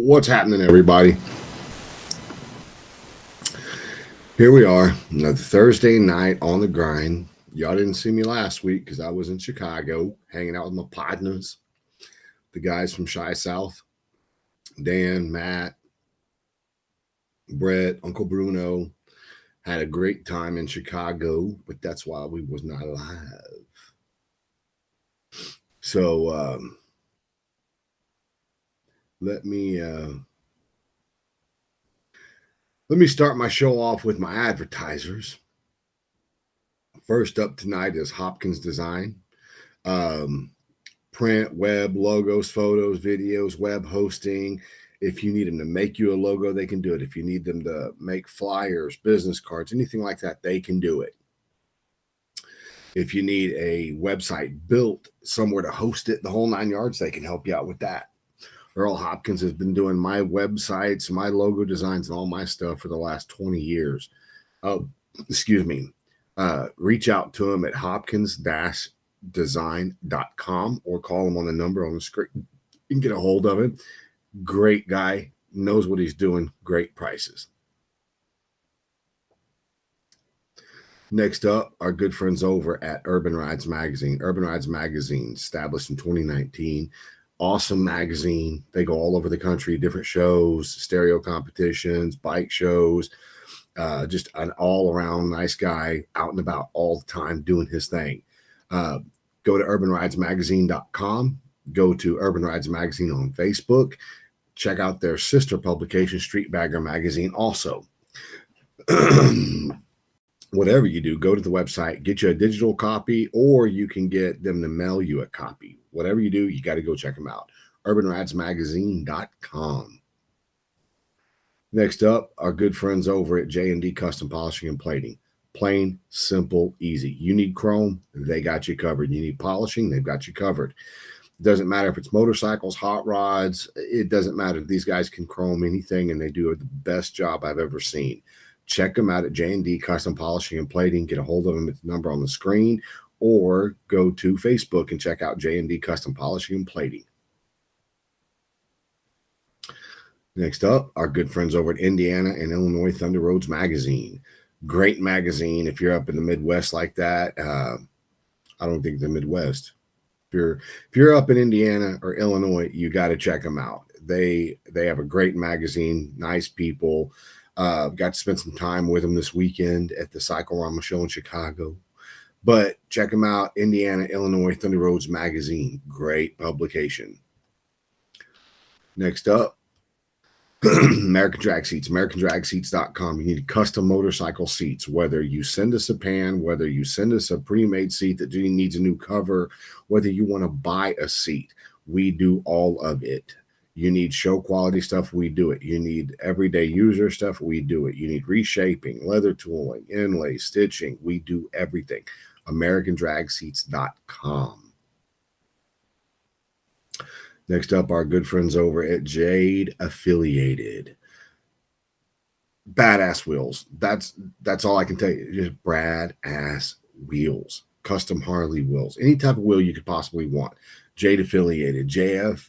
What's happening, everybody? Here we are, another Thursday night on the grind. Y'all didn't see me last week because I was in Chicago hanging out with my partners, the guys from Shy South, Dan, Matt, Brett, Uncle Bruno. Had a great time in Chicago, but that's why we was not live. So let me start my show off with my advertisers. First up tonight is Hopkins Design. Print, web, logos, photos, videos, web hosting. If you need them to make you a logo, they can do it. If you need them to make flyers, business cards, anything like that, they can do it. If you need a website built, somewhere to host it, the whole 9 yards, they can help you out with that. Earl Hopkins has been doing my websites, my logo designs, and all my stuff for the last 20 years. Oh, excuse me. Reach out to him at hopkins-design.com or call him on the number on the screen. You can get a hold of him. Great guy, knows what he's doing, great prices. Next up, our good friends over at Urban Rides Magazine. Urban Rides Magazine, established in 2019. Awesome magazine. They go all over the country, different shows, stereo competitions, bike shows. Just an all-around nice guy, out and about all the time doing his thing. Go to urbanridesmagazine.com. Go to Urban Rides Magazine on Facebook. Check out their sister publication, Street Bagger Magazine, also. Whatever you do, go to the website, get you a digital copy, or you can get them to mail you a copy. Whatever you do, you got to go check them out. urbanridesmagazine.com. Next up, our good friends over at J&D Custom Polishing and Plating. Plain, simple, easy. You need chrome, they got you covered. You need polishing, they've got you covered. It doesn't matter if it's motorcycles, hot rods. It doesn't matter. These guys can chrome anything, and they do the best job I've ever seen. Check them out at J&D Custom Polishing and Plating. Get a hold of them at the number on the screen, or go to Facebook and check out J&D Custom Polishing and Plating. Next up, our good friends over at Indiana and Illinois Thunder Roads Magazine. Great magazine if you're up in the Midwest like that. I don't think the Midwest. If you're up in Indiana or Illinois, you got to check them out. They have a great magazine, nice people. Got to spend some time with them this weekend at the Cyclorama show in Chicago. But check them out, Indiana, Illinois Thunder Roads Magazine. Great publication. Next up, American Drag Seats, AmericanDragSeats.com. You need custom motorcycle seats, whether you send us a pan, whether you send us a pre-made seat that needs a new cover, whether you want to buy a seat, we do all of it. You need show quality stuff, we do it. You need everyday user stuff, we do it. You need reshaping, leather tooling, inlay, stitching, we do everything. AmericanDragSeats.com. Next up, our good friends over at Jade Affiliated. Badass wheels. That's all I can tell you. Just badass wheels. Custom Harley wheels. Any type of wheel you could possibly want. Jade Affiliated. JF.com.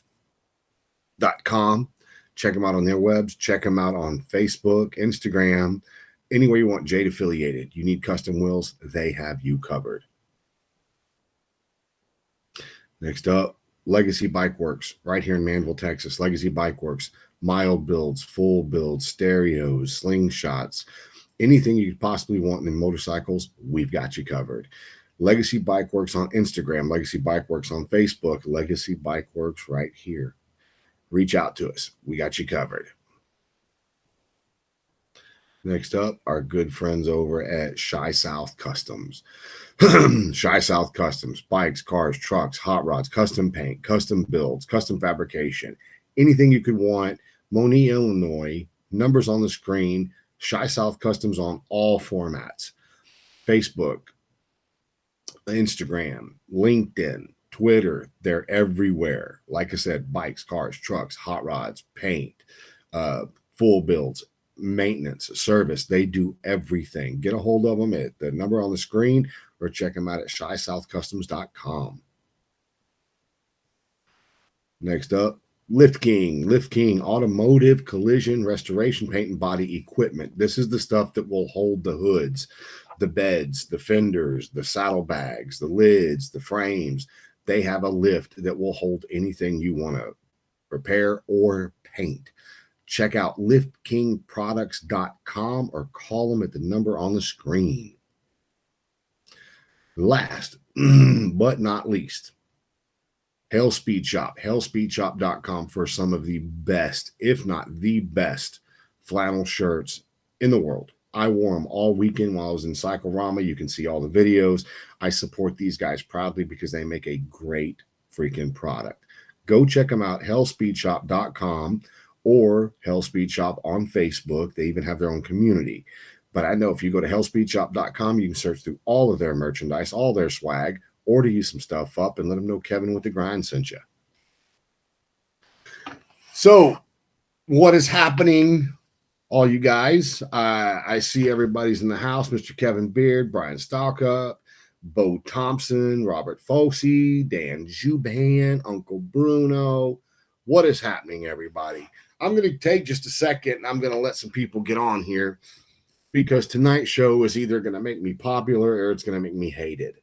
Check them out on their webs. Check them out on Facebook, Instagram. Anywhere you want Jade Affiliated. You need custom wheels, they have you covered. Next up, Legacy Bike Works, right here in Manville, Texas. Legacy Bike Works, mild builds, full builds, stereos, slingshots, anything you could possibly want in motorcycles, we've got you covered. Legacy Bike Works on Instagram, Legacy Bike Works on Facebook, Legacy Bike Works right here. Reach out to us. We got you covered. Next up, our good friends over at Shy South Customs. Shy South Customs, bikes, cars, trucks, hot rods, custom paint, custom builds, custom fabrication, anything you could want. Moni, Illinois, numbers on the screen. Shy South Customs on all formats. Facebook, Instagram, LinkedIn, Twitter, they're everywhere. Like I said, bikes, cars, trucks, hot rods, paint, full builds, maintenance, service, they do everything. Get a hold of them at the number on the screen or check them out at ShySouthCustoms.com. Next up, Lift King automotive collision restoration paint and body equipment. This is the stuff that will hold the hoods, the beds, the fenders, the saddlebags, the lids, the frames. They have a lift that will hold anything you want to repair or paint. Check out liftkingproducts.com or call them at the number on the screen. Last but not least, Hell Speed Shop, hellspeedshop.com for some of the best, if not the best, flannel shirts in the world. I wore them all weekend while I was in Cyclorama. You can see all the videos. I support these guys proudly because they make a great freaking product. Go check them out, hellspeedshop.com or Hell Speed Shop on Facebook. They even have their own community. But I know if you go to hellspeedshop.com, you can search through all of their merchandise, all their swag, order you some stuff up and let them know Kevin with the Grind sent you. So, what is happening, all you guys? I see everybody's in the house. Mr. Kevin Beard, Brian Stalkup, Bo Thompson, Robert Fossey, Dan Juban, Uncle Bruno. What is happening, everybody? I'm going to take just a second and I'm going to let some people get on here because tonight's show is either going to make me popular or it's going to make me hated.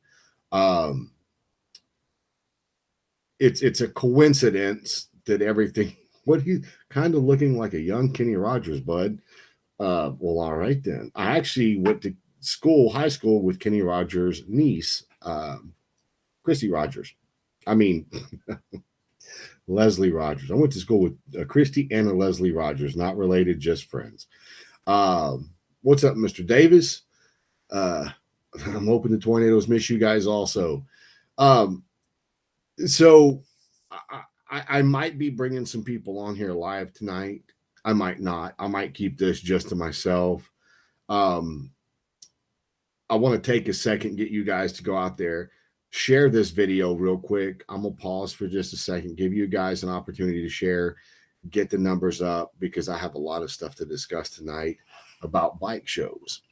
It's a coincidence that everything. What he kind of looking like a young Kenny Rogers, bud. Well, all right then. I actually went to high school with Kenny Rogers' niece, Christy Rogers. I mean, Leslie Rogers. I went to school with Christy and a Leslie Rogers, not related, just friends. What's up, Mr. Davis? I'm hoping the tornadoes miss you guys also. So I might be bringing some people on here live tonight. I might not. I might keep this just to myself. I want to take a second, get you guys to go out there, share this video real quick. I'm going to pause for just a second, give you guys an opportunity to share, get the numbers up, because I have a lot of stuff to discuss tonight about bike shows.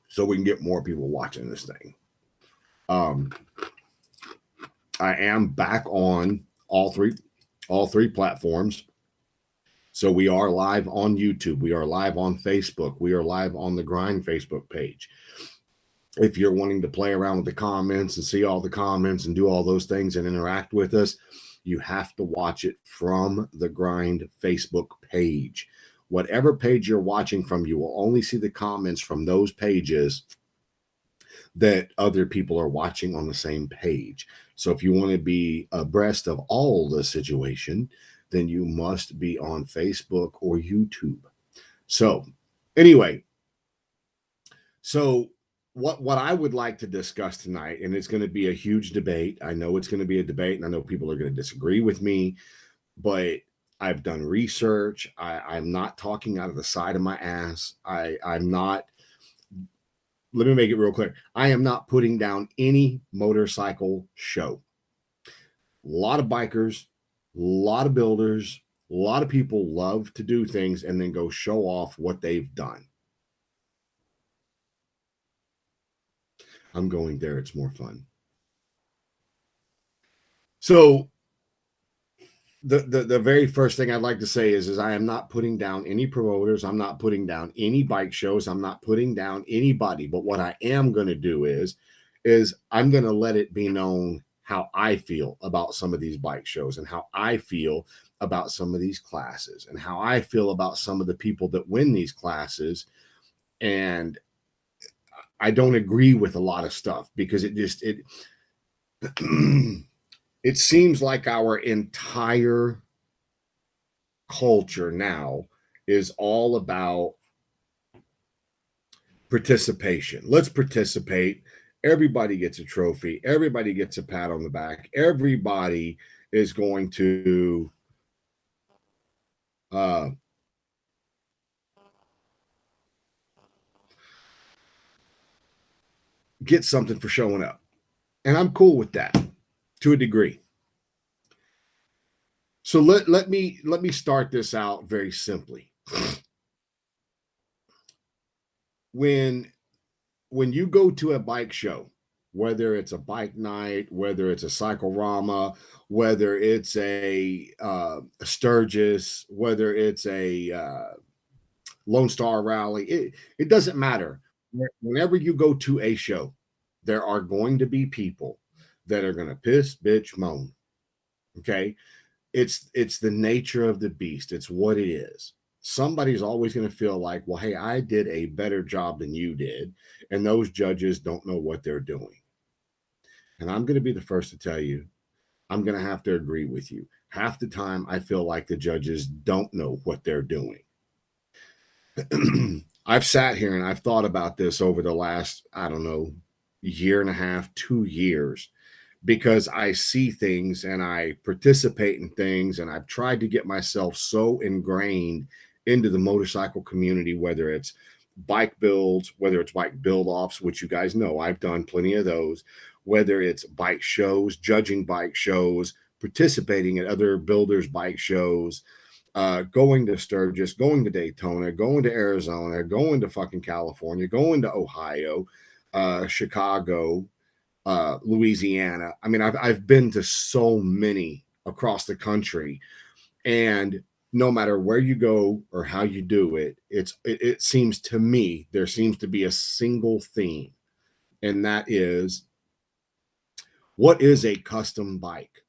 So we can get more people watching this thing. I am back on all three platforms. So we are live on YouTube. We are live on Facebook. We are live on the Grind Facebook page. If you're wanting to play around with the comments and see all the comments and do all those things and interact with us, you have to watch it from the Grind Facebook page. Whatever page you're watching from, you will only see the comments from those pages that other people are watching on the same page. So if you want to be abreast of all the situation, then you must be on Facebook or YouTube. So anyway, what I would like to discuss tonight, and it's going to be a huge debate. I know it's going to be a debate, and I know people are going to disagree with me, but I've done research. I'm not talking out of the side of my ass. I'm not. Let me make it real clear. I am not putting down any motorcycle show. A lot of bikers, a lot of builders, a lot of people love to do things and then go show off what they've done. I'm going there. It's more fun. So the very first thing I'd like to say is I am not putting down any promoters. I'm not putting down any bike shows. I'm not putting down anybody. But what I am going to do is I'm going to let it be known how I feel about some of these bike shows and how I feel about some of these classes and how I feel about some of the people that win these classes. And I don't agree with a lot of stuff because it seems like our entire culture now is all about participation. Let's participate. Everybody gets a trophy. Everybody gets a pat on the back. Everybody is going to get something for showing up. And I'm cool with that to a degree. So let me start this out very simply. When you go to a bike show, whether it's a bike night, whether it's a cyclorama, whether it's a Sturgis, whether it's a Lone Star Rally, it doesn't matter. Whenever you go to a show, there are going to be people that are going to piss, bitch, moan. Okay, it's the nature of the beast. It's what it is. Somebody's always going to feel like, well, hey, I did a better job than you did, and those judges don't know what they're doing. And I'm going to be the first to tell you, I'm going to have to agree with you. Half the time, I feel like the judges don't know what they're doing. I've sat here and I've thought about this over the last, I don't know, year and a half, 2 years, because I see things and I participate in things, and I've tried to get myself so ingrained into the motorcycle community, whether it's bike builds, whether it's bike build offs, which you guys know I've done plenty of those, whether it's bike shows, judging bike shows, participating at other builders' bike shows, going to Sturgis, going to Daytona, going to Arizona, going to fucking California, going to Ohio, Chicago, Louisiana. I mean, I've been to so many across the country, and no matter where you go or how you do it, it seems to me there seems to be a single theme, and that is, what is a custom bike?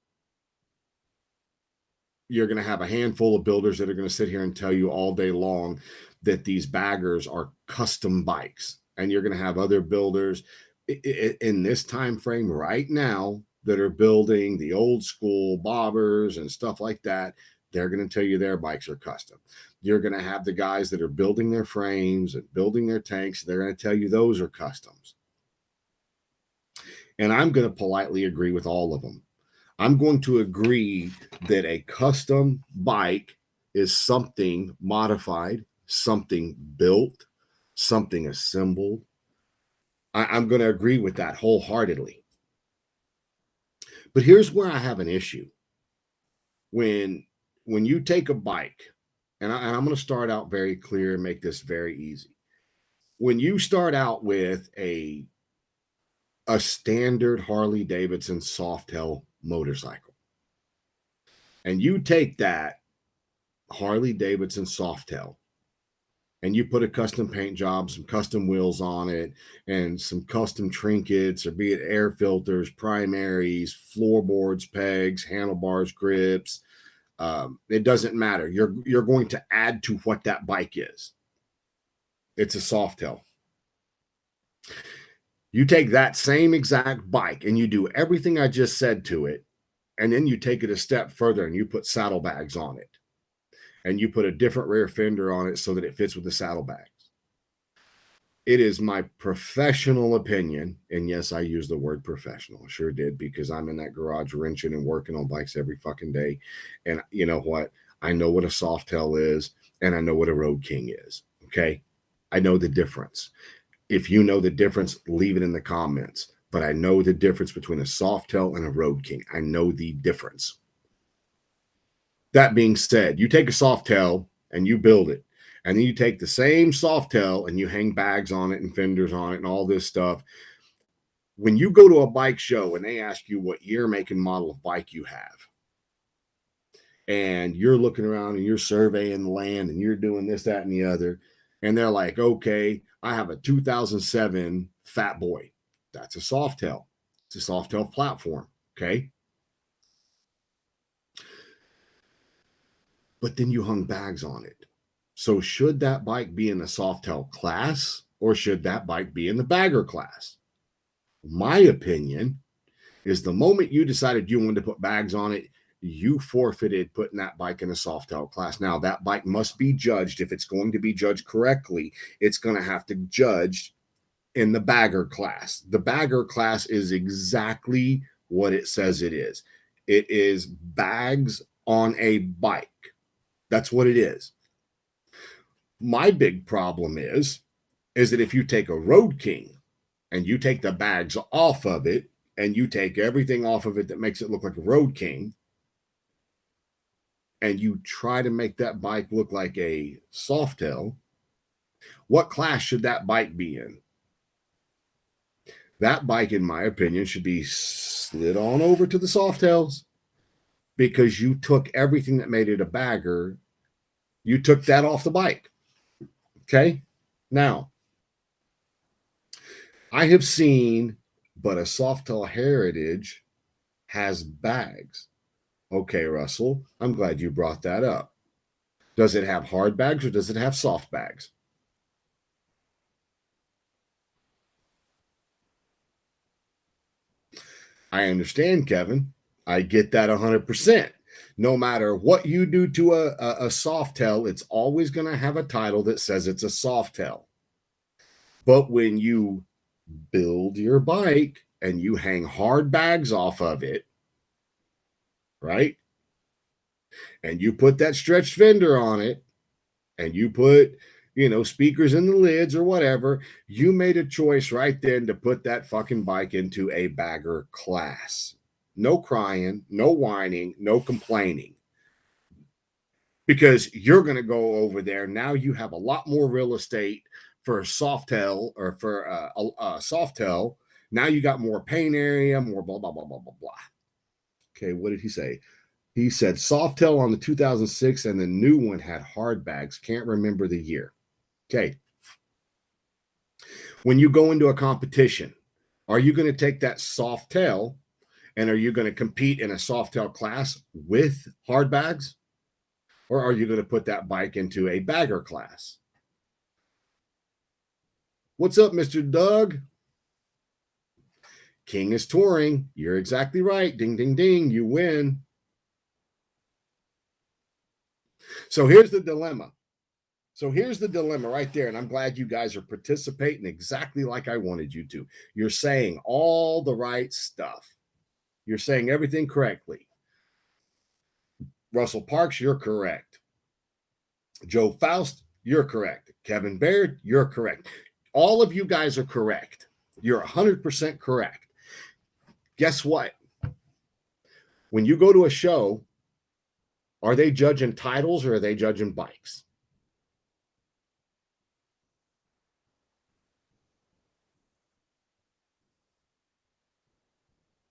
You're going to have a handful of builders that are going to sit here and tell you all day long that these baggers are custom bikes, and you're going to have other builders in this time frame right now that are building the old school bobbers and stuff like that. They're going to tell you their bikes are custom. You're going to have the guys that are building their frames and building their tanks. They're going to tell you those are customs. And I'm going to politely agree with all of them. I'm going to agree that a custom bike is something modified, something built, something assembled. I'm going to agree with that wholeheartedly. But here's where I have an issue. When you take a bike, and I'm going to start out very clear and make this very easy. When you start out with a standard Harley Davidson Softail motorcycle, and you take that Harley Davidson Softail and you put a custom paint job, some custom wheels on it, and some custom trinkets, or be it air filters, primaries, floorboards, pegs, handlebars, grips, it doesn't matter. You're going to add to what that bike is. It's a Softail. You take that same exact bike and you do everything I just said to it, and then you take it a step further and you put saddlebags on it, and you put a different rear fender on it so that it fits with the saddlebags. It is my professional opinion, and yes, I use the word professional. I sure did, because I'm in that garage wrenching and working on bikes every fucking day. And you know what? I know what a Softail is, and I know what a Road King is. Okay? I know the difference. If you know the difference, leave it in the comments. But I know the difference between a Softail and a Road King. I know the difference. That being said, you take a Softail and you build it, and then you take the same Softail and you hang bags on it and fenders on it and all this stuff. When you go to a bike show and they ask you what year, make, and model of bike you have, and you're looking around and you're surveying the land and you're doing this, that, and the other, and they're like, okay, I have a 2007 Fat Boy. That's a Softail. It's a Softail platform. Okay. But then you hung bags on it. So should that bike be in the Softail class, or should that bike be in the bagger class? My opinion is, the moment you decided you wanted to put bags on it, you forfeited putting that bike in a Softail class. Now, that bike must be judged. If it's going to be judged correctly, it's going to have to judge in the bagger class. The bagger class is exactly what it says it is. It is bags on a bike. That's what it is. My big problem is that if you take a Road King and you take the bags off of it, and you take everything off of it that makes it look like a Road King, and you try to make that bike look like a Softail, what class should that bike be in? That bike, in my opinion, should be slid on over to the Softails, because you took everything that made it a bagger. You took that off the bike. Okay. Now, I have seen, but a Softail Heritage has bags. Okay, Russell, I'm glad you brought that up. Does it have hard bags or does it have soft bags? I understand, Kevin. I get that 100%. No matter what you do to a Softail, it's always going to have a title that says it's a Softail. But when you build your bike and you hang hard bags off of it, right? And you put that stretched fender on it, and you put, speakers in the lids or whatever, you made a choice right then to put that fucking bike into a bagger class. No crying, no whining, no complaining. Because you're going to go over there. Now you have a lot more real estate for a Softail or for a Softail. Now you got more paint area, more blah, blah, blah, blah, blah, blah. Okay, what did he say? He said Softail on the 2006 and the new one had hard bags. Can't remember the year. Okay. When you go into a competition, are you going to take that Softail and are you going to compete in a Softail class with hard bags? Or are you going to put that bike into a bagger class? What's up, Mr. Doug? King is touring. You're exactly right. Ding, ding, ding. You win. So here's the dilemma. Right there. And I'm glad you guys are participating exactly like I wanted you to. You're saying all the right stuff. You're saying everything correctly. Russell Parks, you're correct. Joe Faust, you're correct. Kevin Baird, you're correct. All of you guys are correct. You're 100% correct. Guess what? When you go to a show, are they judging titles or are they judging bikes?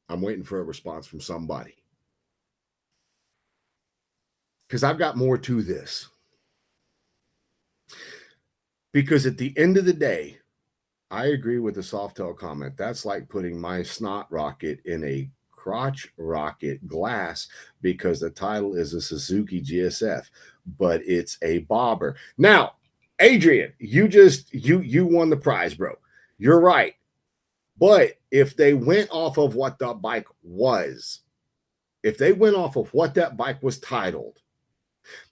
I'm waiting for a response from somebody. Because I've got more to this. Because at the end of the day, I agree with the Softail comment. That's like putting my snot rocket in a crotch rocket glass because the title is a Suzuki GSF, but it's a bobber. Now, Adrian, you won the prize, bro. You're right. But if they went off of what the bike was, if they went off of what that bike was titled,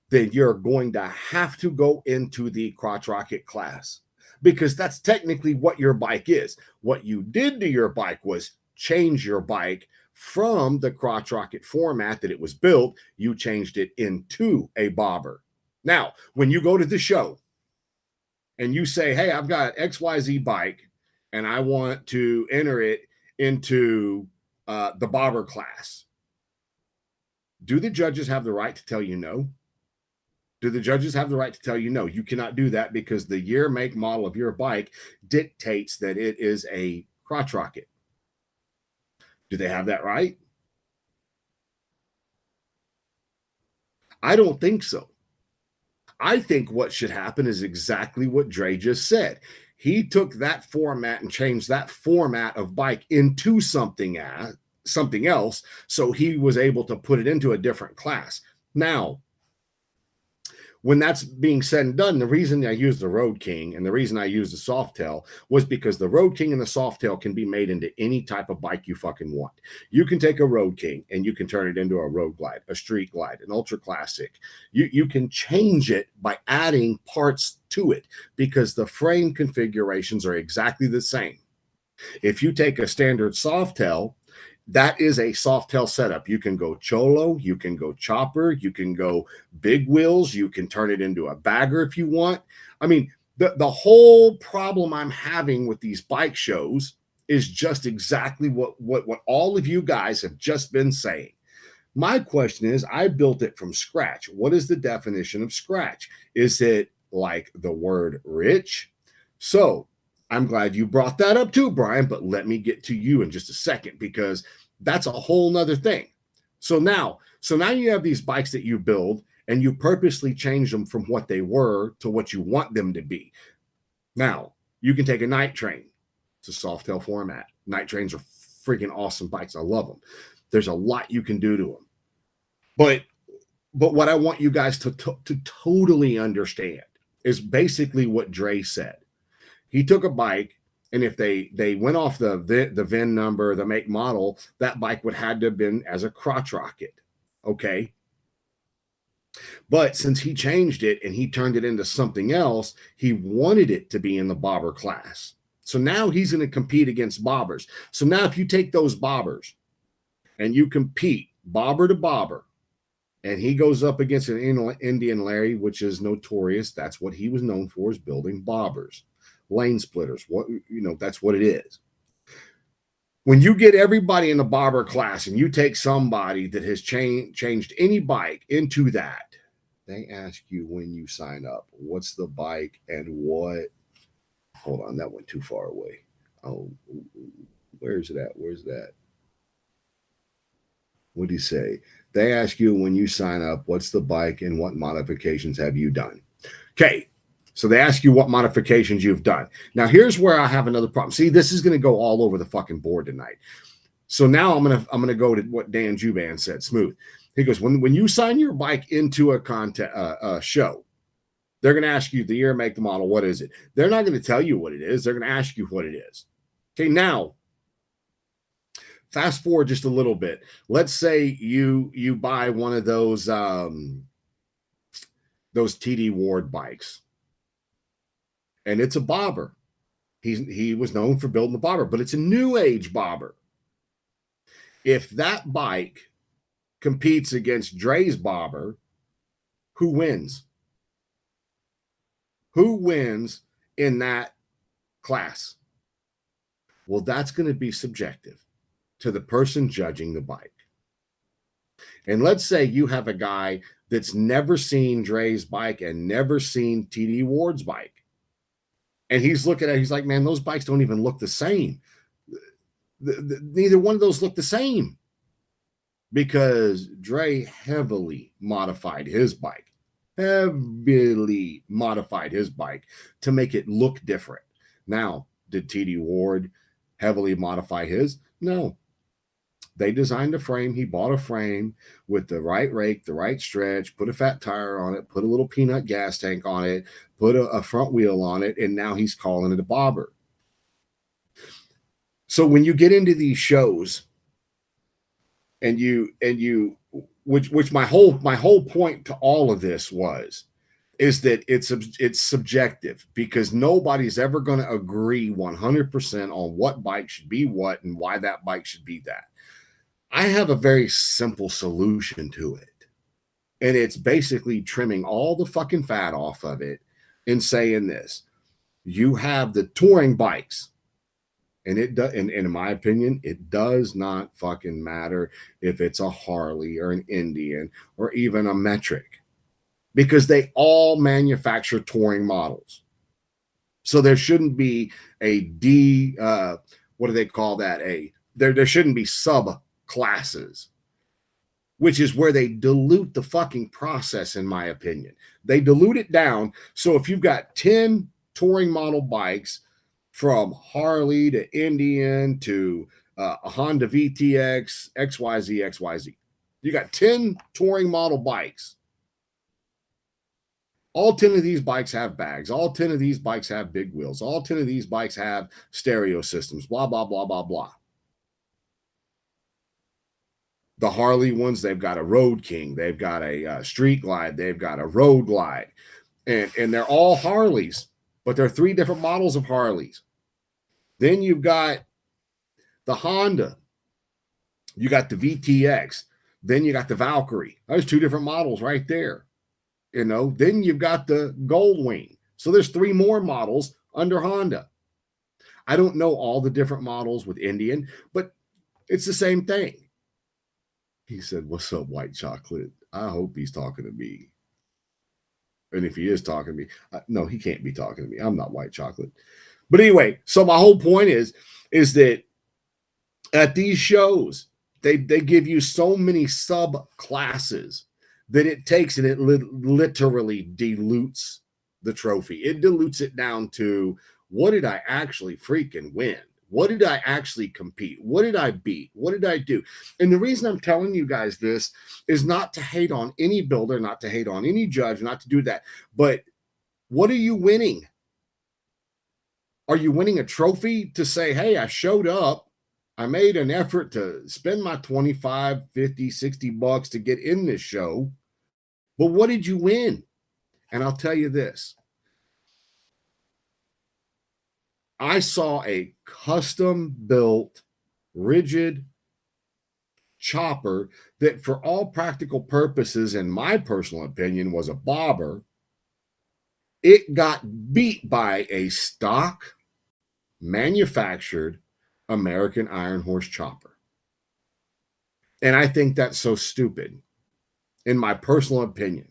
then you're going to have to go into the crotch rocket class because that's technically what your bike is. What you did to your bike was change your bike from the crotch rocket format that it was built. You changed it into a bobber. Now, when you go to the show and you say, hey, I've got XYZ bike and I want to enter it into the bobber class, do the judges have the right to tell you no? Do the judges have the right to tell you no? You cannot do that because the year, make, model of your bike dictates that it is a crotch rocket. Do they have that right? I don't think so. I think what should happen is exactly what Dre just said. He took that format and changed that format of bike into something else, so he was able to put it into a different class. Now, when that's being said and done, the reason I used the Road King and the reason I used the Softail was because the Road King and the Softail can be made into any type of bike you fucking want. You can take a Road King and you can turn it into a Road Glide, a Street Glide, an Ultra Classic. You can change it by adding parts to it because the frame configurations are exactly the same. If you take a standard Softail, that is a Softail setup. You can go cholo, you can go chopper, you can go big wheels, you can turn it into a bagger if you want. I mean, the whole problem I'm having with these bike shows is just exactly what all of you guys have just been saying. My question is, I built it from scratch. What is the definition of scratch? Is it like the word rich? So I'm glad you brought that up too, Brian, but let me get to you in just a second because that's a whole nother thing. So now you have these bikes that you build and you purposely change them from what they were to what you want them to be. Now, you can take a night train. It's a soft tail format. Night trains are freaking awesome bikes. I love them. There's a lot you can do to them. But what I want you guys to totally understand is basically what Dre said. He took a bike, and if they went off the VIN number, the make model, that bike would had to have been as a crotch rocket. Okay. But since he changed it and he turned it into something else, he wanted it to be in the bobber class. So now he's going to compete against bobbers. So now if you take those bobbers and you compete bobber to bobber, and he goes up against an Indian Larry, which is notorious. That's what he was known for, is building bobbers, lane splitters. That's what it is. When you get everybody in the bobber class and you take somebody that has changed any bike into that, they ask you when you sign up, what's the bike and what? Hold on, that went too far away. Oh, where's it at? Where's that? What do you say? They ask you when you sign up, what's the bike and what modifications have you done? Okay. So they ask you what modifications you've done. Now, here's where I have another problem. See, this is going to go all over the fucking board tonight. So now I'm gonna go to what Dan Juban said. Smooth. He goes, when you sign your bike into a show, they're going to ask you the year, make, the model. What is it? They're not going to tell you what it is. They're going to ask you what it is. Okay. Now, fast forward just a little bit. Let's say you buy one of those TD Ward bikes, and it's a bobber. He was known for building the bobber, but it's a new age bobber. If that bike competes against Dre's bobber, who wins? Who wins in that class? Well, that's going to be subjective to the person judging the bike. And let's say you have a guy that's never seen Dre's bike and never seen TD Ward's bike. And he's looking at it, he's like, man, those bikes don't even look the same. Neither one of those look the same because Dre heavily modified his bike. Heavily modified his bike to make it look different. Now, did TD Ward heavily modify his? No. They designed a frame. He bought a frame with the right rake, the right stretch, put a fat tire on it, put a little peanut gas tank on it, put a front wheel on it, and now he's calling it a bobber. So when you get into these shows and which my whole point to all of this is that it's subjective because nobody's ever going to agree 100% on what bike should be what and why that bike should be that. I have a very simple solution to it. And it's basically trimming all the fucking fat off of it and saying this. You have the touring bikes. And in my opinion, it does not fucking matter if it's a Harley or an Indian or even a Metric because they all manufacture touring models. So there shouldn't be what do they call that? There shouldn't be sub classes, which is where they dilute the fucking process, in my opinion. They dilute it down. So if you've got 10 touring model bikes from Harley to Indian to a Honda VTX, XYZ, you got 10 touring model bikes. All 10 of these bikes have bags. All 10 of these bikes have big wheels. All 10 of these bikes have stereo systems, blah, blah, blah, blah, blah. The Harley ones, they've got a Road King, they've got a Street Glide, they've got a Road Glide, and they're all Harleys, but they're 3 different models of Harleys. Then you've got the Honda, you got the VTX, then you got the Valkyrie. There's 2 different models right there. Then you've got the Goldwing. So there's 3 more models under Honda. I don't know all the different models with Indian, but it's the same thing. He said, what's up, White Chocolate? I hope he's talking to me. And if he is talking to me, no, he can't be talking to me. I'm not White Chocolate. But anyway, so my whole point is that at these shows, they give you so many subclasses that it takes and it literally dilutes the trophy. It dilutes it down to, what did I actually freaking win? What did I actually compete? What did I beat? What did I do? And the reason I'm telling you guys this is not to hate on any builder, not to hate on any judge, not to do that. But what are you winning? Are you winning a trophy to say, hey, I showed up, I made an effort to spend my 25, 50, 60 bucks to get in this show, but what did you win? And I'll tell you this. I saw a custom built rigid chopper that for all practical purposes, in my personal opinion, was a bobber. It got beat by a stock manufactured American Iron Horse chopper. And I think that's so stupid, in my personal opinion.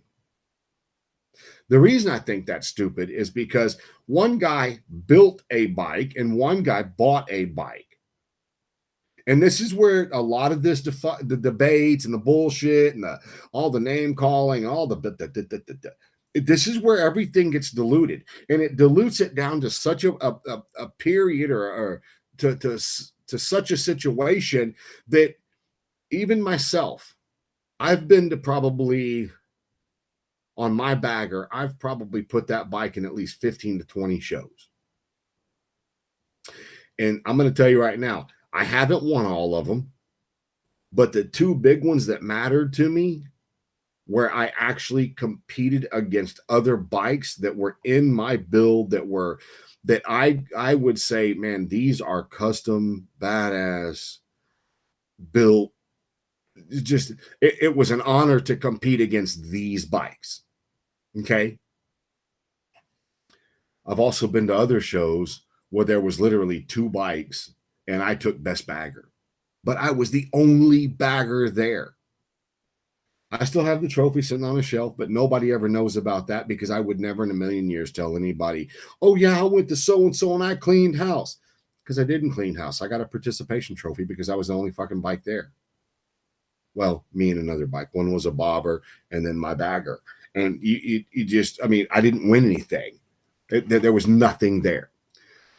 The reason I think that's stupid is because one guy built a bike and one guy bought a bike. And this is where a lot of this the debates and the bullshit and all the name calling, all this is where everything gets diluted, and it dilutes it down to such a period or to such a situation that even myself, I've been to probably, on my bagger, I've probably put that bike in at least 15 to 20 shows. And I'm going to tell you right now, I haven't won all of them, but the two big ones that mattered to me, where I actually competed against other bikes that were in my build, that I would say, man, these are custom, badass, built. It was an honor to compete against these bikes. Okay. I've also been to other shows where there was literally two bikes and I took best bagger, but I was the only bagger there. I still have the trophy sitting on a shelf, but nobody ever knows about that because I would never in a million years tell anybody, oh yeah, I went to so-and-so and I cleaned house, because I didn't clean house. I got a participation trophy because I was the only fucking bike there. Well, me and another bike. One was a bobber and then my bagger. And you just, I mean, I didn't win anything. There was nothing there.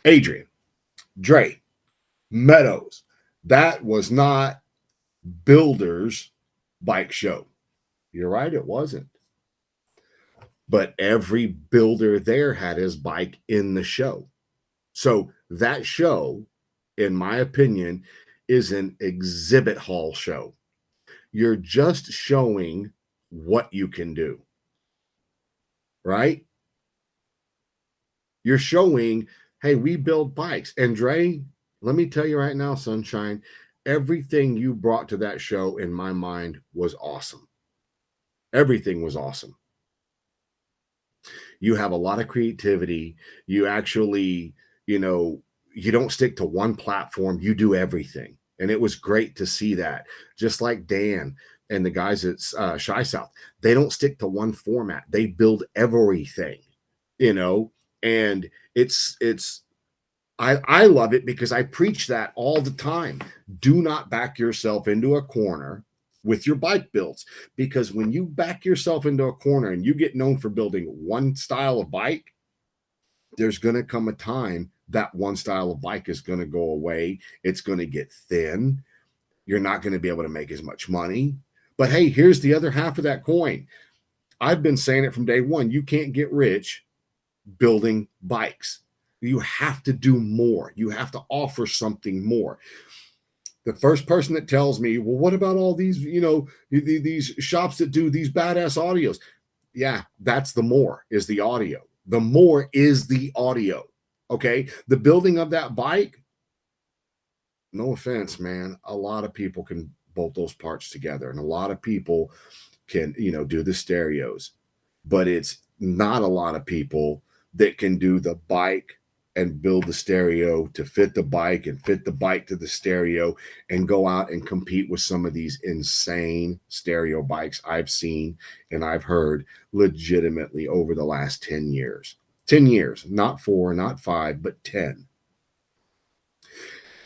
Adrian, Dre, Meadows, that was not Builders Bike Show. You're right, it wasn't. But every builder there had his bike in the show. So that show, in my opinion, is an exhibit hall show. You're just showing what you can do, right? You're showing, hey, we build bikes. And Dre, let me tell you right now, Sunshine, everything you brought to that show, in my mind, was awesome. Everything was awesome. You have a lot of creativity. You actually, you don't stick to one platform. You do everything. And it was great to see that. Just like Dan and the guys at Shy South, they don't stick to one format. They build everything, and I love it because I preach that all the time. Do not back yourself into a corner with your bike builds, because when you back yourself into a corner and you get known for building one style of bike, there's going to come a time that one style of bike is going to go away. It's going to get thin. You're not going to be able to make as much money. But hey, here's the other half of that coin. I've been saying it from day one. You can't get rich building bikes. You have to do more. You have to offer something more. The first person that tells me, well, what about all these, these shops that do these badass audios? Yeah, that's the more, is the audio. The more is the audio. Okay. The building of that bike, no offense, man, a lot of people can bolt those parts together, and a lot of people can, do the stereos, but it's not a lot of people that can do the bike and build the stereo to fit the bike and fit the bike to the stereo and go out and compete with some of these insane stereo bikes I've seen and I've heard legitimately over the last 10 years. 10 years, not 4, not 5, but 10.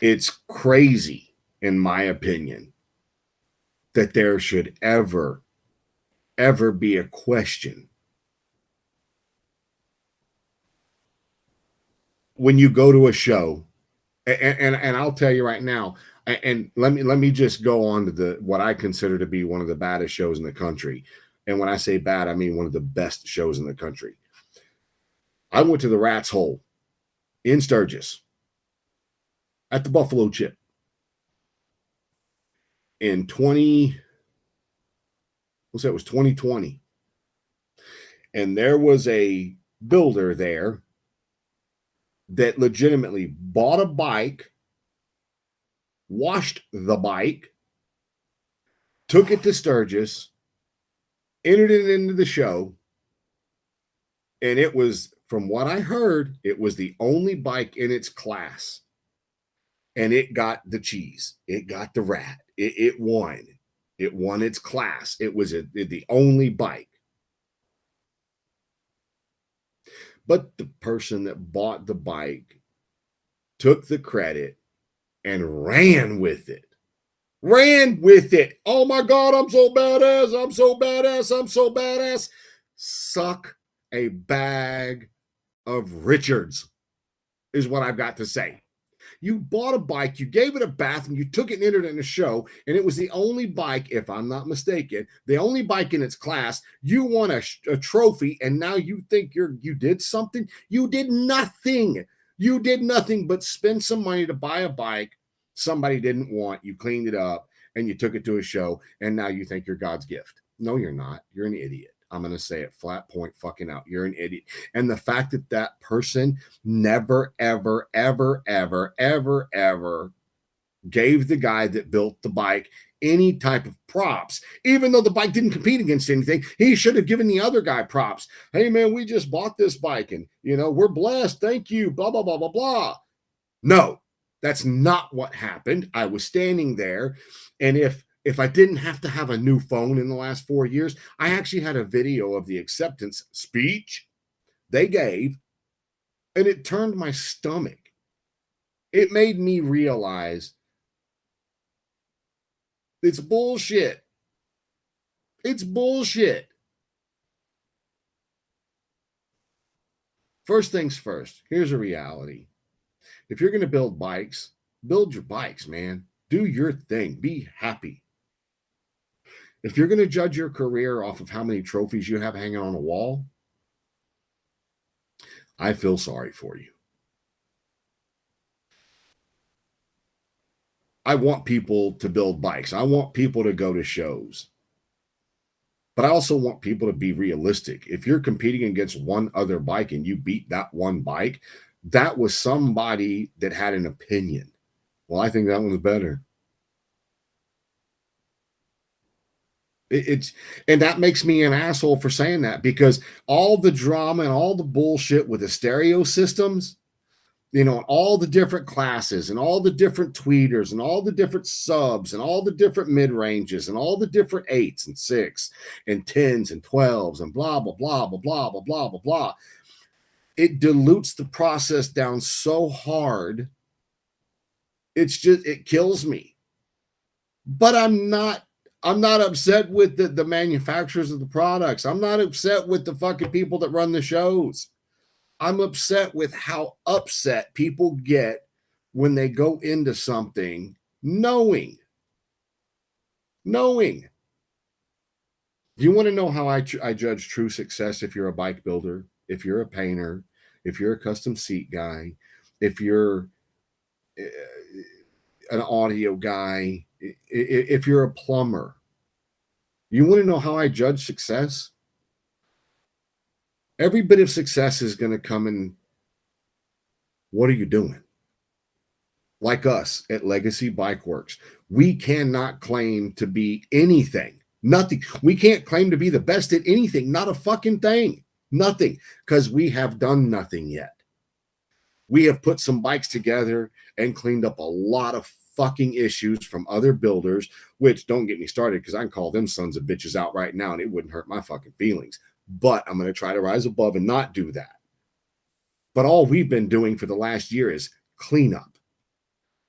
It's crazy, in my opinion, that there should ever be a question when you go to a show. And I'll tell you right now, and let me just go on to the what I consider to be one of the baddest shows in the country. And when I say bad, I mean one of the best shows in the country. I went to the Rat's Hole in Sturgis at the Buffalo Chip in 2020. And there was a builder there that legitimately bought a bike, washed the bike, took it to Sturgis, entered it into the show, and it was, from what I heard, it was the only bike in its class. And it got the cheese. It got the rat. It won. It won its class. It was the only bike. But the person that bought the bike took the credit and ran with it. Ran with it. Oh my God, I'm so badass. I'm so badass. I'm so badass. Suck a bag of Richards is what I've got to say. You bought a bike, you gave it a bath, and you took it and entered it in a show, and it was the only bike, if I'm not mistaken, the only bike in its class. You won a trophy, and now you think you did something? You did nothing. You did nothing but spend some money to buy a bike somebody didn't want. You cleaned it up, and you took it to a show, and now you think you're God's gift. No, you're not. You're an idiot. I'm going to say it flat point fucking out. You're an idiot. And the fact that that person never, ever, ever, ever, ever, ever gave the guy that built the bike any type of props, even though the bike didn't compete against anything, he should have given the other guy props. Hey, man, we just bought this bike and, we're blessed. Thank you. Blah, blah, blah, blah, blah. No, that's not what happened. I was standing there. And if I didn't have to have a new phone in the last 4 years, I actually had a video of the acceptance speech they gave, and it turned my stomach. It made me realize it's bullshit. It's bullshit. First things first, here's a reality. If you're going to build bikes, build your bikes, man. Do your thing. Be happy. If you're going to judge your career off of how many trophies you have hanging on a wall, I feel sorry for you. I want people to build bikes. I want people to go to shows. But I also want people to be realistic. If you're competing against one other bike and you beat that one bike, that was somebody that had an opinion. Well, I think that one's better. And that makes me an asshole for saying that, because all the drama and all the bullshit with the stereo systems, all the different classes and all the different tweeters and all the different subs and all the different mid ranges and all the different 8s and 6 and 10s and 12s and blah, blah, blah, blah, blah, blah, blah, blah, blah. It dilutes the process down so hard. It kills me. But I'm not upset with the manufacturers of the products. I'm not upset with the fucking people that run the shows. I'm upset with how upset people get when they go into something knowing. Do you want to know how I judge true success? If you're a bike builder, if you're a painter, if you're a custom seat guy, if you're an audio guy, if you're a plumber, you want to know how I judge success? Every bit of success is going to come in, what are you doing? Like us at Legacy Bike Works, we cannot claim to be anything. Nothing. We can't claim to be the best at anything. Not a fucking thing. Nothing. Because we have done nothing yet. We have put some bikes together and cleaned up a lot of fucking issues from other builders, which, don't get me started, because I can call them sons of bitches out right now and it wouldn't hurt my fucking feelings. But I'm going to try to rise above and not do that. But all we've been doing for the last year is cleanup,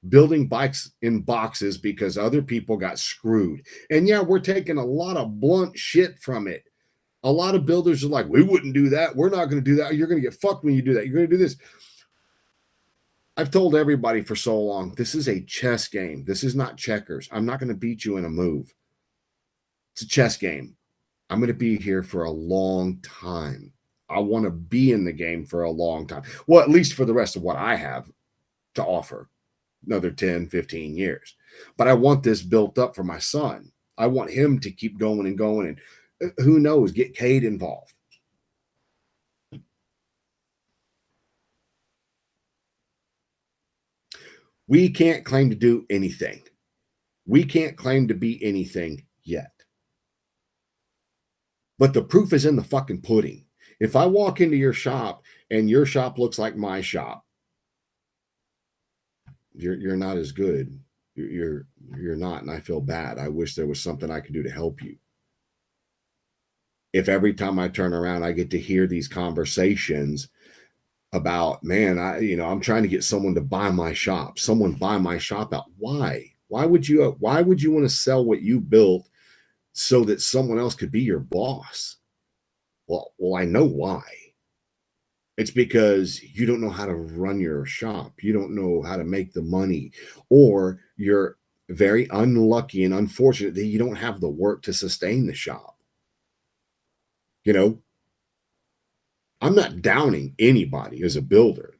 building bikes in boxes because other people got screwed. And yeah, we're taking a lot of blunt shit from it. A lot of builders are like, we wouldn't do that. We're not going to do that. You're going to get fucked when you do that. You're going to do this. I've told everybody for so long, this is a chess game. This is not checkers. I'm not going to beat you in a move. It's a chess game. I'm going to be here for a long time. I want to be in the game for a long time. Well, at least for the rest of what I have to offer, another 10, 15 years. But I want this built up for my son. I want him to keep going and going. And who knows, get Cade involved. We can't claim to do anything. We can't claim to be anything yet. But the proof is in the fucking pudding. If I walk into your shop and your shop looks like my shop, you're not as good. You're not, and I feel bad. I wish there was something I could do to help you. If every time I turn around, I get to hear these conversations about, man, I'm trying to get someone to buy my shop. Someone buy my shop out. Why? Why would you want to sell what you built so that someone else could be your boss? Well, I know why. It's because you don't know how to run your shop. You don't know how to make the money, or you're very unlucky and unfortunate that you don't have the work to sustain the shop. I'm not downing anybody as a builder,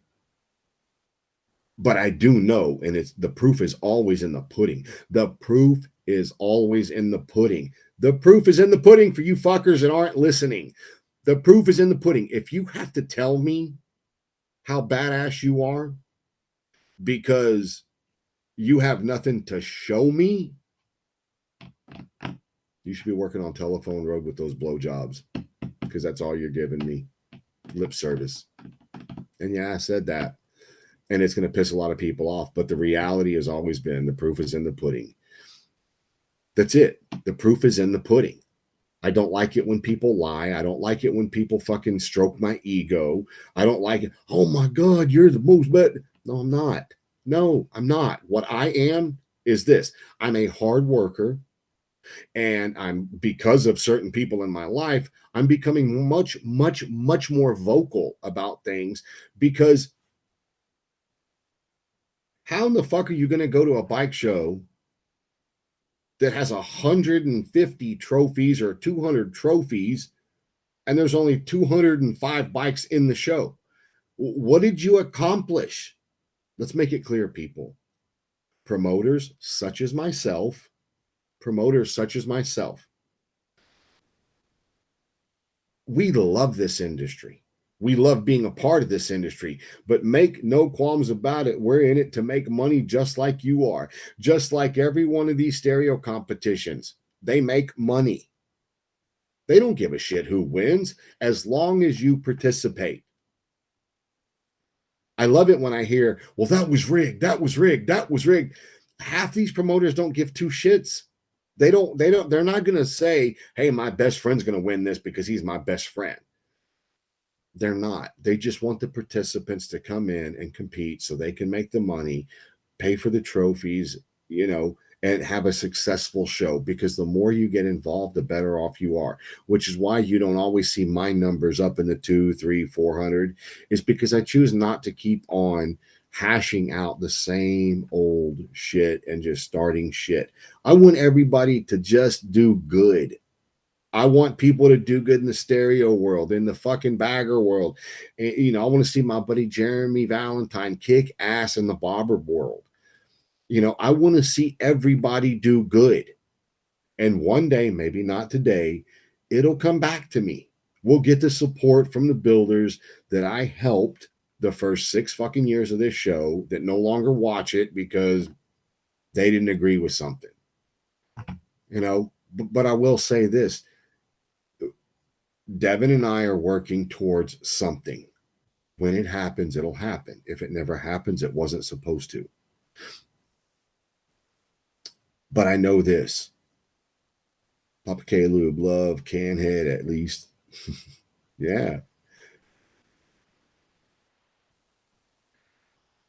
but I do know, and the proof is always in the pudding. The proof is always in the pudding. The proof is in the pudding for you fuckers that aren't listening. The proof is in the pudding. If you have to tell me how badass you are because you have nothing to show me, you should be working on Telephone Road with those blowjobs, because that's all you're giving me. Lip service. And yeah, I said that. And it's going to piss a lot of people off. But the reality has always been the proof is in the pudding. That's it. The proof is in the pudding. I don't like it when people lie. I don't like it when people fucking stroke my ego. I don't like it. Oh my God, you're the most better. No, I'm not. No, I'm not. What I am is this. I'm a hard worker. And because of certain people in my life, I'm becoming much, much, much more vocal about things, because how in the fuck are you going to go to a bike show that has 150 trophies or 200 trophies and there's only 205 bikes in the show? What did you accomplish? Let's make it clear, people. Promoters such as myself, we love this industry. We love being a part of this industry, but make no qualms about it. We're in it to make money just like you are. Just like every one of these stereo competitions, they make money. They don't give a shit who wins as long as you participate. I love it when I hear, well, that was rigged. That was rigged. That was rigged. Half these promoters don't give two shits. They're not going to say, hey, my best friend's going to win this because he's my best friend. They're not. They just want the participants to come in and compete so they can make the money, pay for the trophies, and have a successful show, because the more you get involved, the better off you are, which is why you don't always see my numbers up in the 200, 300, 400, is because I choose not to keep on hashing out the same old shit and just starting shit. I want everybody to just do good. I want people to do good in the stereo world, in the fucking bagger world. And, I want to see my buddy Jeremy Valentine kick ass in the bobber world. I want to see everybody do good. And one day, maybe not today, it'll come back to me. We'll get the support from the builders that I helped the first 6 fucking years of this show that no longer watch it because they didn't agree with something. But I will say this. Devin and I are working towards something. When it happens, it'll happen. If it never happens, it wasn't supposed to. But I know this. Papa K-Lube, love, Canhead at least. Yeah.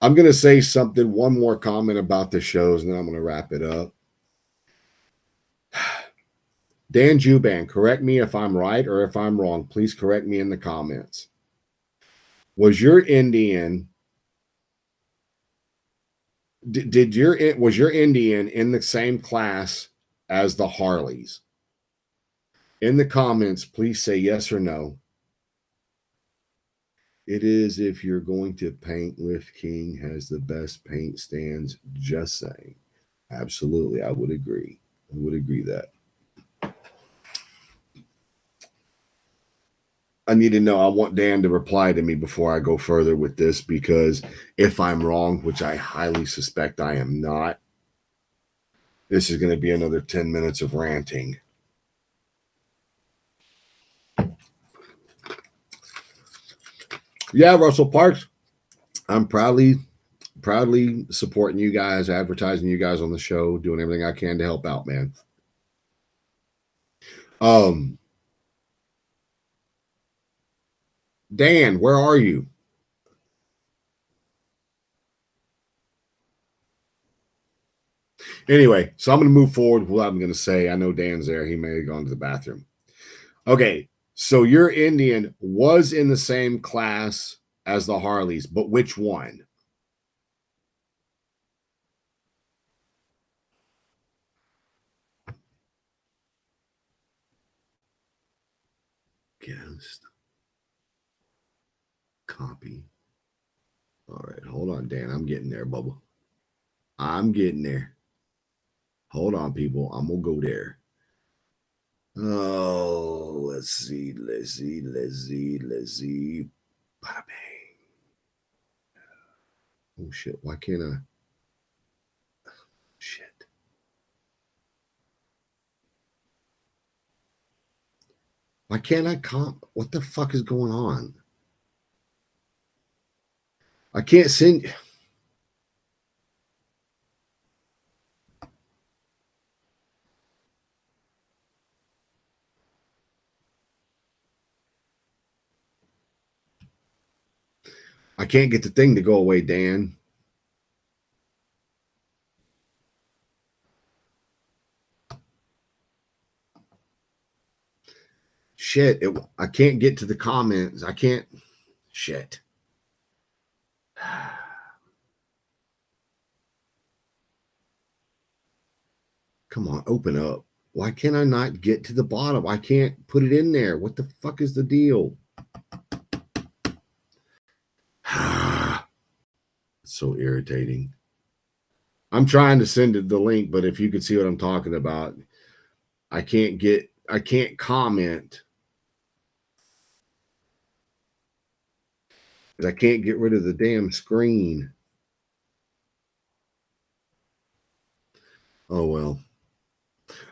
I'm going to say something, one more comment about the shows, and then I'm going to wrap it up. Dan Juban, correct me if I'm right or if I'm wrong. Please correct me in the comments. Was your Indian was your Indian in the same class as the Harleys? In the comments, please say yes or no. It is if you're going to paint with King has the best paint stands. Just saying. Absolutely, I would agree. I would agree that. I need to know. I want Dan to reply to me before I go further with this, because if I'm wrong, which I highly suspect I am not, this is going to be another 10 minutes of ranting. Yeah, Russell Parks, I'm proudly supporting you guys, advertising you guys on the show, doing everything I can to help out, man. Dan, where are you? Anyway, so I'm going to move forward with what I'm going to say. I know Dan's there. He may have gone to the bathroom. Okay, so your Indian was in the same class as the Harleys, but which one? Guest. Copy. All right, hold on, Dan. I'm getting there, Bubba. I'm getting there. Hold on, people. I'm going to go there. Oh, let's see. Bada bang. Oh, shit. Why can't I? Shit. Why can't I comp? What the fuck is going on? I can't send. I can't get the thing to go away, Dan. Shit. I can't get to the comments. I can't. Shit. Come on, open up. Why can't I not get to the bottom? I can't put it in there. What the fuck is the deal? So irritating. I'm trying to send it the link, but if you could see what I'm talking about, I can't comment. I can't get rid of the damn screen. Oh well.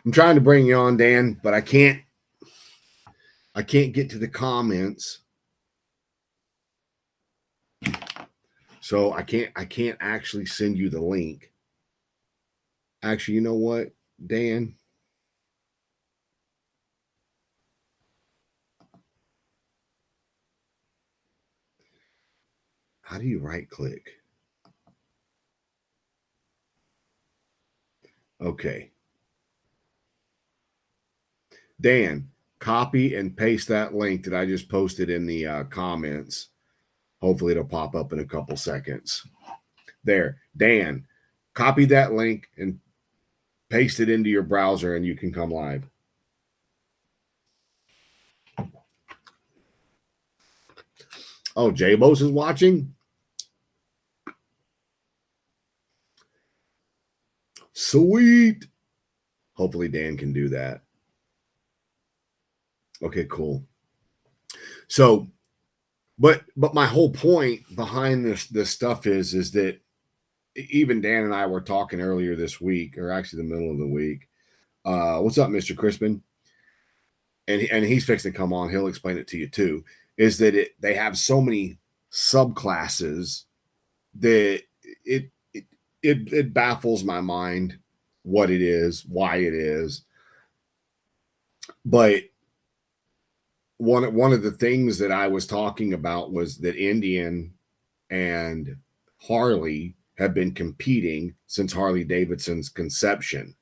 I'm trying to bring you on, Dan, but I can't get to the comments. So I can't actually send you the link. Actually, you know what, Dan? How do you right click? Okay. Dan, copy and paste that link that I just posted in the comments. Hopefully it'll pop up in a couple seconds. There, Dan, copy that link and paste it into your browser and you can come live. Oh, J-Bos is watching? Sweet. Hopefully Dan can do that. Okay, cool. So, but my whole point behind this stuff is that even Dan and I were talking earlier this week, or actually the middle of the week. What's up, Mr. Crispin? And he's fixing to come on. He'll explain it to you too. Is that they have so many subclasses that it baffles my mind what it is, why it is. But one of the things that I was talking about was that Indian and Harley have been competing since Harley Davidson's conception.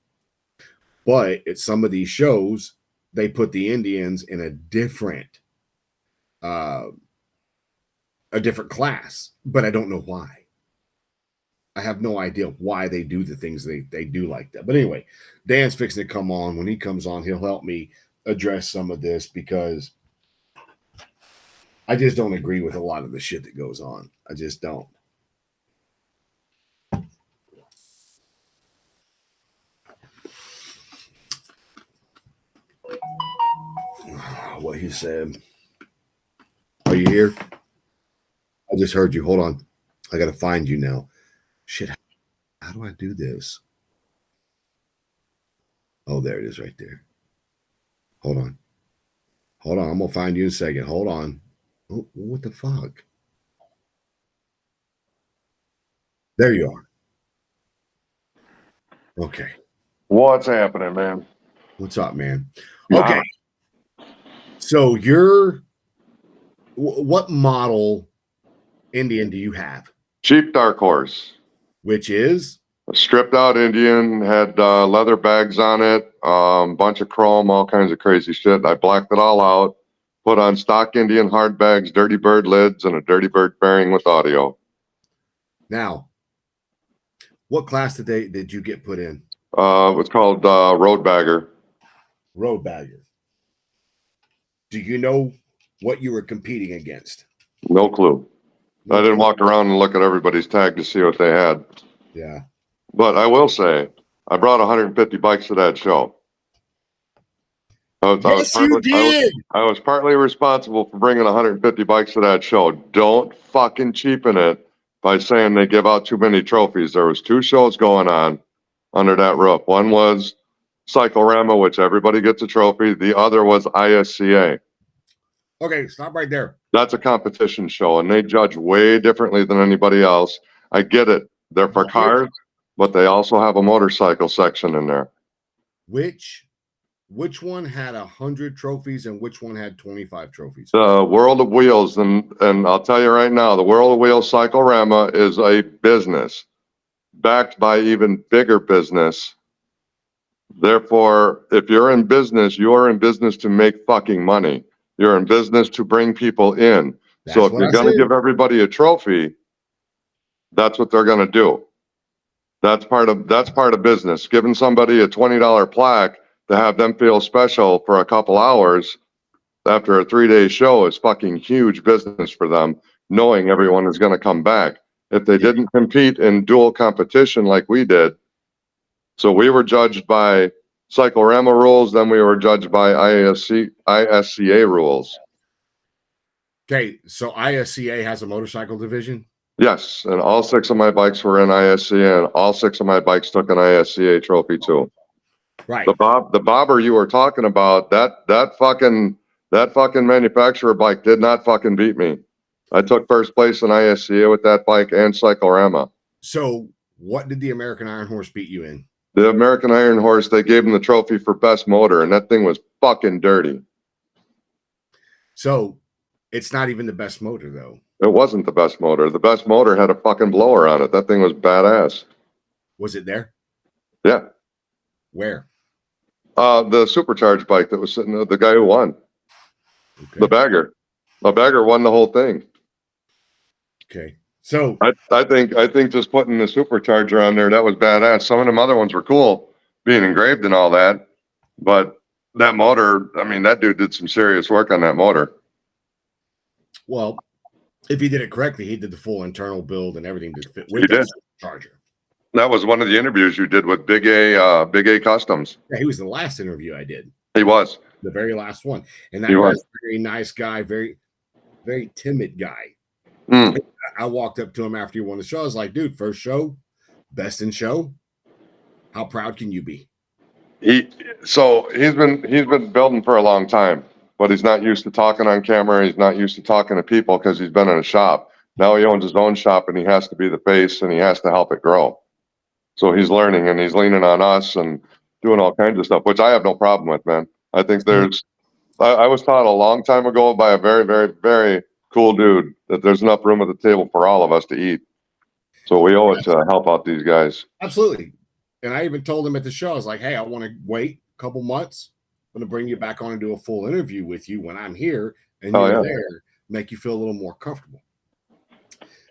But at some of these shows, they put the Indians in a different class, but I don't know why. I have no idea why they do the things they do like that. But anyway, Dan's fixing to come on. When he comes on, he'll help me address some of this because I just don't agree with a lot of the shit that goes on. I just don't. What he said. Are you here? I just heard you. Hold on. I got to find you now. Shit. How do I do this? Oh, there it is right there. Hold on. Hold on. I'm going to find you in a second. Hold on. Oh, what the fuck? There you are. Okay. What's happening, man? What's up, man? Okay. So what model Indian do you have? Cheap Dark Horse. Which is? A stripped out Indian, had leather bags on it, bunch of chrome, all kinds of crazy shit. I blacked it all out, put on stock Indian hard bags, Dirty Bird lids, and a Dirty Bird fairing with audio. Now, what class did you get put in? It's called Road Bagger. Road Bagger. Do you know what you were competing against? No clue. I didn't walk around and look at everybody's tag to see what they had. Yeah. But I will say, I brought 150 bikes to that show. I was partly responsible for bringing 150 bikes to that show. Don't fucking cheapen it by saying they give out too many trophies. There was 2 shows going on under that roof. One was Cyclorama, which everybody gets a trophy. The other was ISCA. Okay, stop right there. That's a competition show, and they judge way differently than anybody else. I get it. They're for cars, but they also have a motorcycle section in there. Which one had 100 trophies and which one had 25 trophies? The World of Wheels, and I'll tell you right now, the World of Wheels Cyclorama is a business backed by even bigger business. Therefore, if you're in business, you're in business to make fucking money. You're in business to bring people in. So if you're going to give everybody a trophy, that's what they're going to do. That's part of business. Giving somebody a $20 plaque to have them feel special for a couple hours after a 3-day show is fucking huge business for them, knowing everyone is going to come back. If they didn't compete in dual competition like we did, so we were judged by Cyclorama rules, then we were judged by ISCA rules. Okay, so ISCA has a motorcycle division? Yes, and all 6 of my bikes were in ISCA, and all 6 of my bikes took an ISCA trophy too. Right. The bobber you were talking about, that fucking manufacturer bike did not fucking beat me. I took first place in ISCA with that bike and Cyclorama. So what did the American Iron Horse beat you in? The American Iron Horse, they gave him the trophy for best motor, and that thing was fucking dirty. So it's not even the best motor, though. It wasn't the best motor. The best motor had a fucking blower on it. That thing was badass. Was it there? Yeah. Where? The supercharged bike that was sitting there, the guy who won. Okay. The bagger. The bagger won the whole thing. Okay. So I think just putting the supercharger on there, that was badass. Some of them other ones were cool, being engraved and all that. But that motor, I mean, that dude did some serious work on that motor. Well, if he did it correctly, he did the full internal build and everything to fit with the supercharger. That was one of the interviews you did with Big A Customs. Yeah, he was the last interview I did. He was. The very last one. And that was a very nice guy, very, very timid guy. Mm. I walked up to him after he won the show. I was like, dude, first show, best in show. How proud can you be? He's been building for a long time, but he's not used to talking on camera. He's not used to talking to people because he's been in a shop. Now he owns his own shop and he has to be the face and he has to help it grow. So he's learning and he's leaning on us and doing all kinds of stuff, which I have no problem with, man. I think I was taught a long time ago by a very, very, very cool dude that there's enough room at the table for all of us to eat. So we owe it to help out these guys. Absolutely. And I even told him at the show, I was like, hey, I want to wait a couple months. I'm going to bring you back on and do a full interview with you when I'm here and you're there, make you feel a little more comfortable.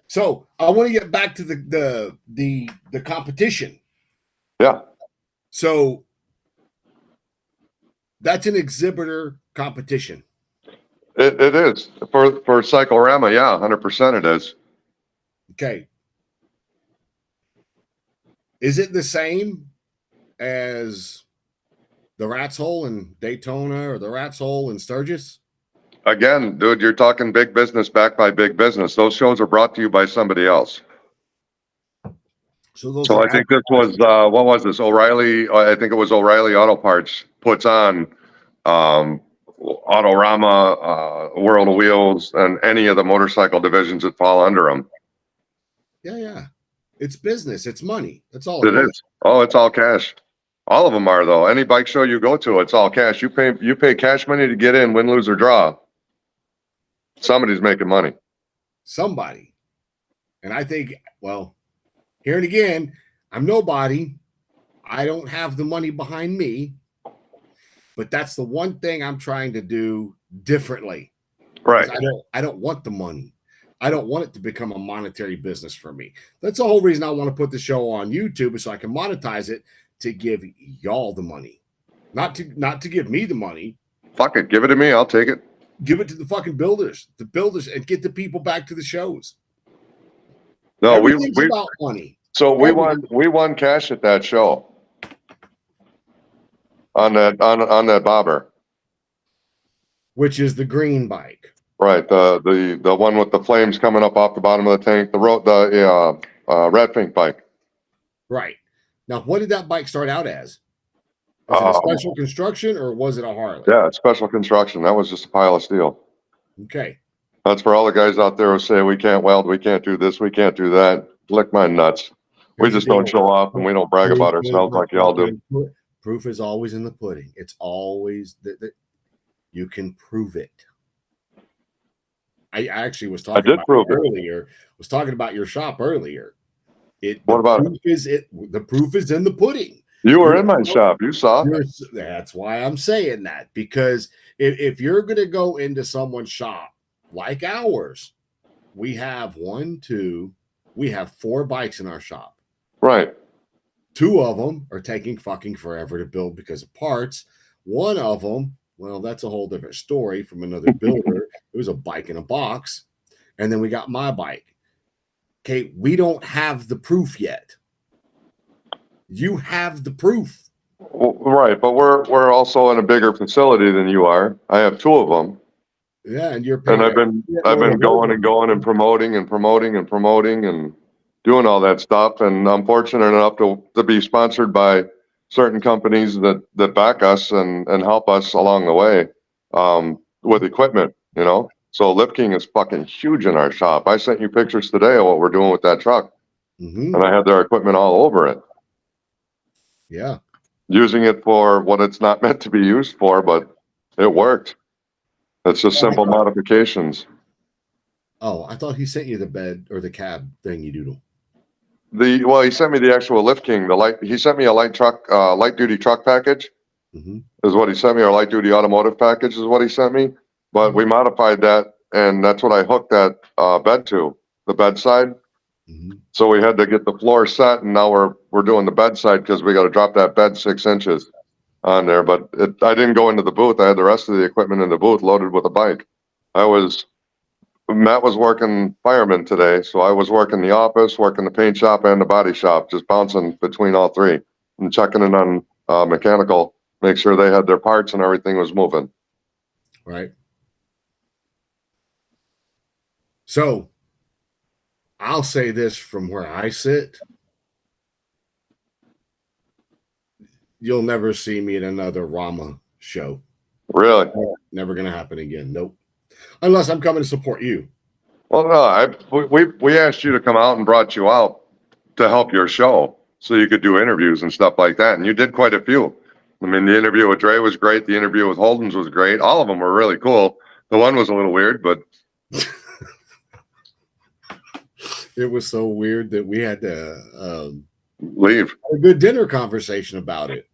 So I want to get back to the competition. Yeah. So that's an exhibitor competition. It is for Cyclorama. Yeah, 100% it is. Okay. Is it the same as the Rat's Hole in Daytona or the Rat's Hole in Sturgis? Again, dude, you're talking big business backed by big business. Those shows are brought to you by somebody else. So I think this was, what was this? O'Reilly, I think it was O'Reilly Auto Parts puts on Autorama, World of Wheels, and any of the motorcycle divisions that fall under them. Yeah. It's business. It's money. That's all it is. Oh, it's all cash. All of them are, though. Any bike show you go to, it's all cash. You pay cash money to get in, win, lose, or draw. Somebody's making money. Somebody. And I think, well, here and again, I'm nobody. I don't have the money behind me. But that's the one thing I'm trying to do differently. Right. I don't want the money. I don't want it to become a monetary business for me. That's the whole reason I want to put the show on YouTube, so I can monetize it to give y'all the money. Not to give me the money. Fuck it. Give it to me. I'll take it. Give it to the fucking builders, and get the people back to the shows. No, Everything's about money. So we won cash at that show. On that bobber. Which is the green bike. Right, the one with the flames coming up off the bottom of the tank, the red pink bike. Right. Now, what did that bike start out as? Was it a special construction or was it a Harley? Yeah, it's special construction. That was just a pile of steel. Okay. That's for all the guys out there who say we can't weld, we can't do this, we can't do that. Lick my nuts. We just don't show off and we don't brag about ourselves like y'all do. Proof is always in the pudding. It's always that you can prove it. I actually was talking about earlier. Was talking about your shop earlier. What about it? The proof is in the pudding. You were in my shop. You saw. That's why I'm saying that, because if you're going to go into someone's shop like ours, we have 4 bikes in our shop. Right. 2 of them are taking fucking forever to build because of parts. One of them, well, that's a whole different story from another builder. It was a bike in a box. And then we got my bike. Okay, we don't have the proof yet. You have the proof. Well, right, but we're also in a bigger facility than you are. I have 2 of them. Yeah, and you're paying. And I've been going and promoting and doing all that stuff. And I'm fortunate enough to be sponsored by certain companies that back us and help us along the way with equipment, you know. So Lip King is fucking huge in our shop. I sent you pictures today of what we're doing with that truck. Mm-hmm. And I had their equipment all over it. Yeah. Using it for what it's not meant to be used for, but it worked. It's just simple modifications. Oh, I thought he sent you the bed or the cab thing you doodle. Well, he sent me the actual Lift King. He sent me a light duty truck package. Mm-hmm. Is what he sent me. Or light duty automotive package is what he sent me. But we modified that, and that's what I hooked that bed to, the bedside. Mm-hmm. So we had to get the floor set, and now we're doing the bedside because we got to drop that bed 6 inches on there. But I didn't go into the booth. I had the rest of the equipment in the booth loaded with a bike. Matt was working fireman today, so I was working the office, working the paint shop and the body shop, just bouncing between all 3 and checking in on mechanical, make sure they had their parts and everything was moving. Right. So I'll say this from where I sit. You'll never see me at another Rama show. Really? Never going to happen again. Nope. Unless I'm coming to support you. Well, no, we asked you to come out and brought you out to help your show so you could do interviews and stuff like that. And you did quite a few. I mean, the interview with Dre was great. The interview with Holden's was great. All of them were really cool. The one was a little weird, but It was so weird that we had to leave a good dinner conversation about it.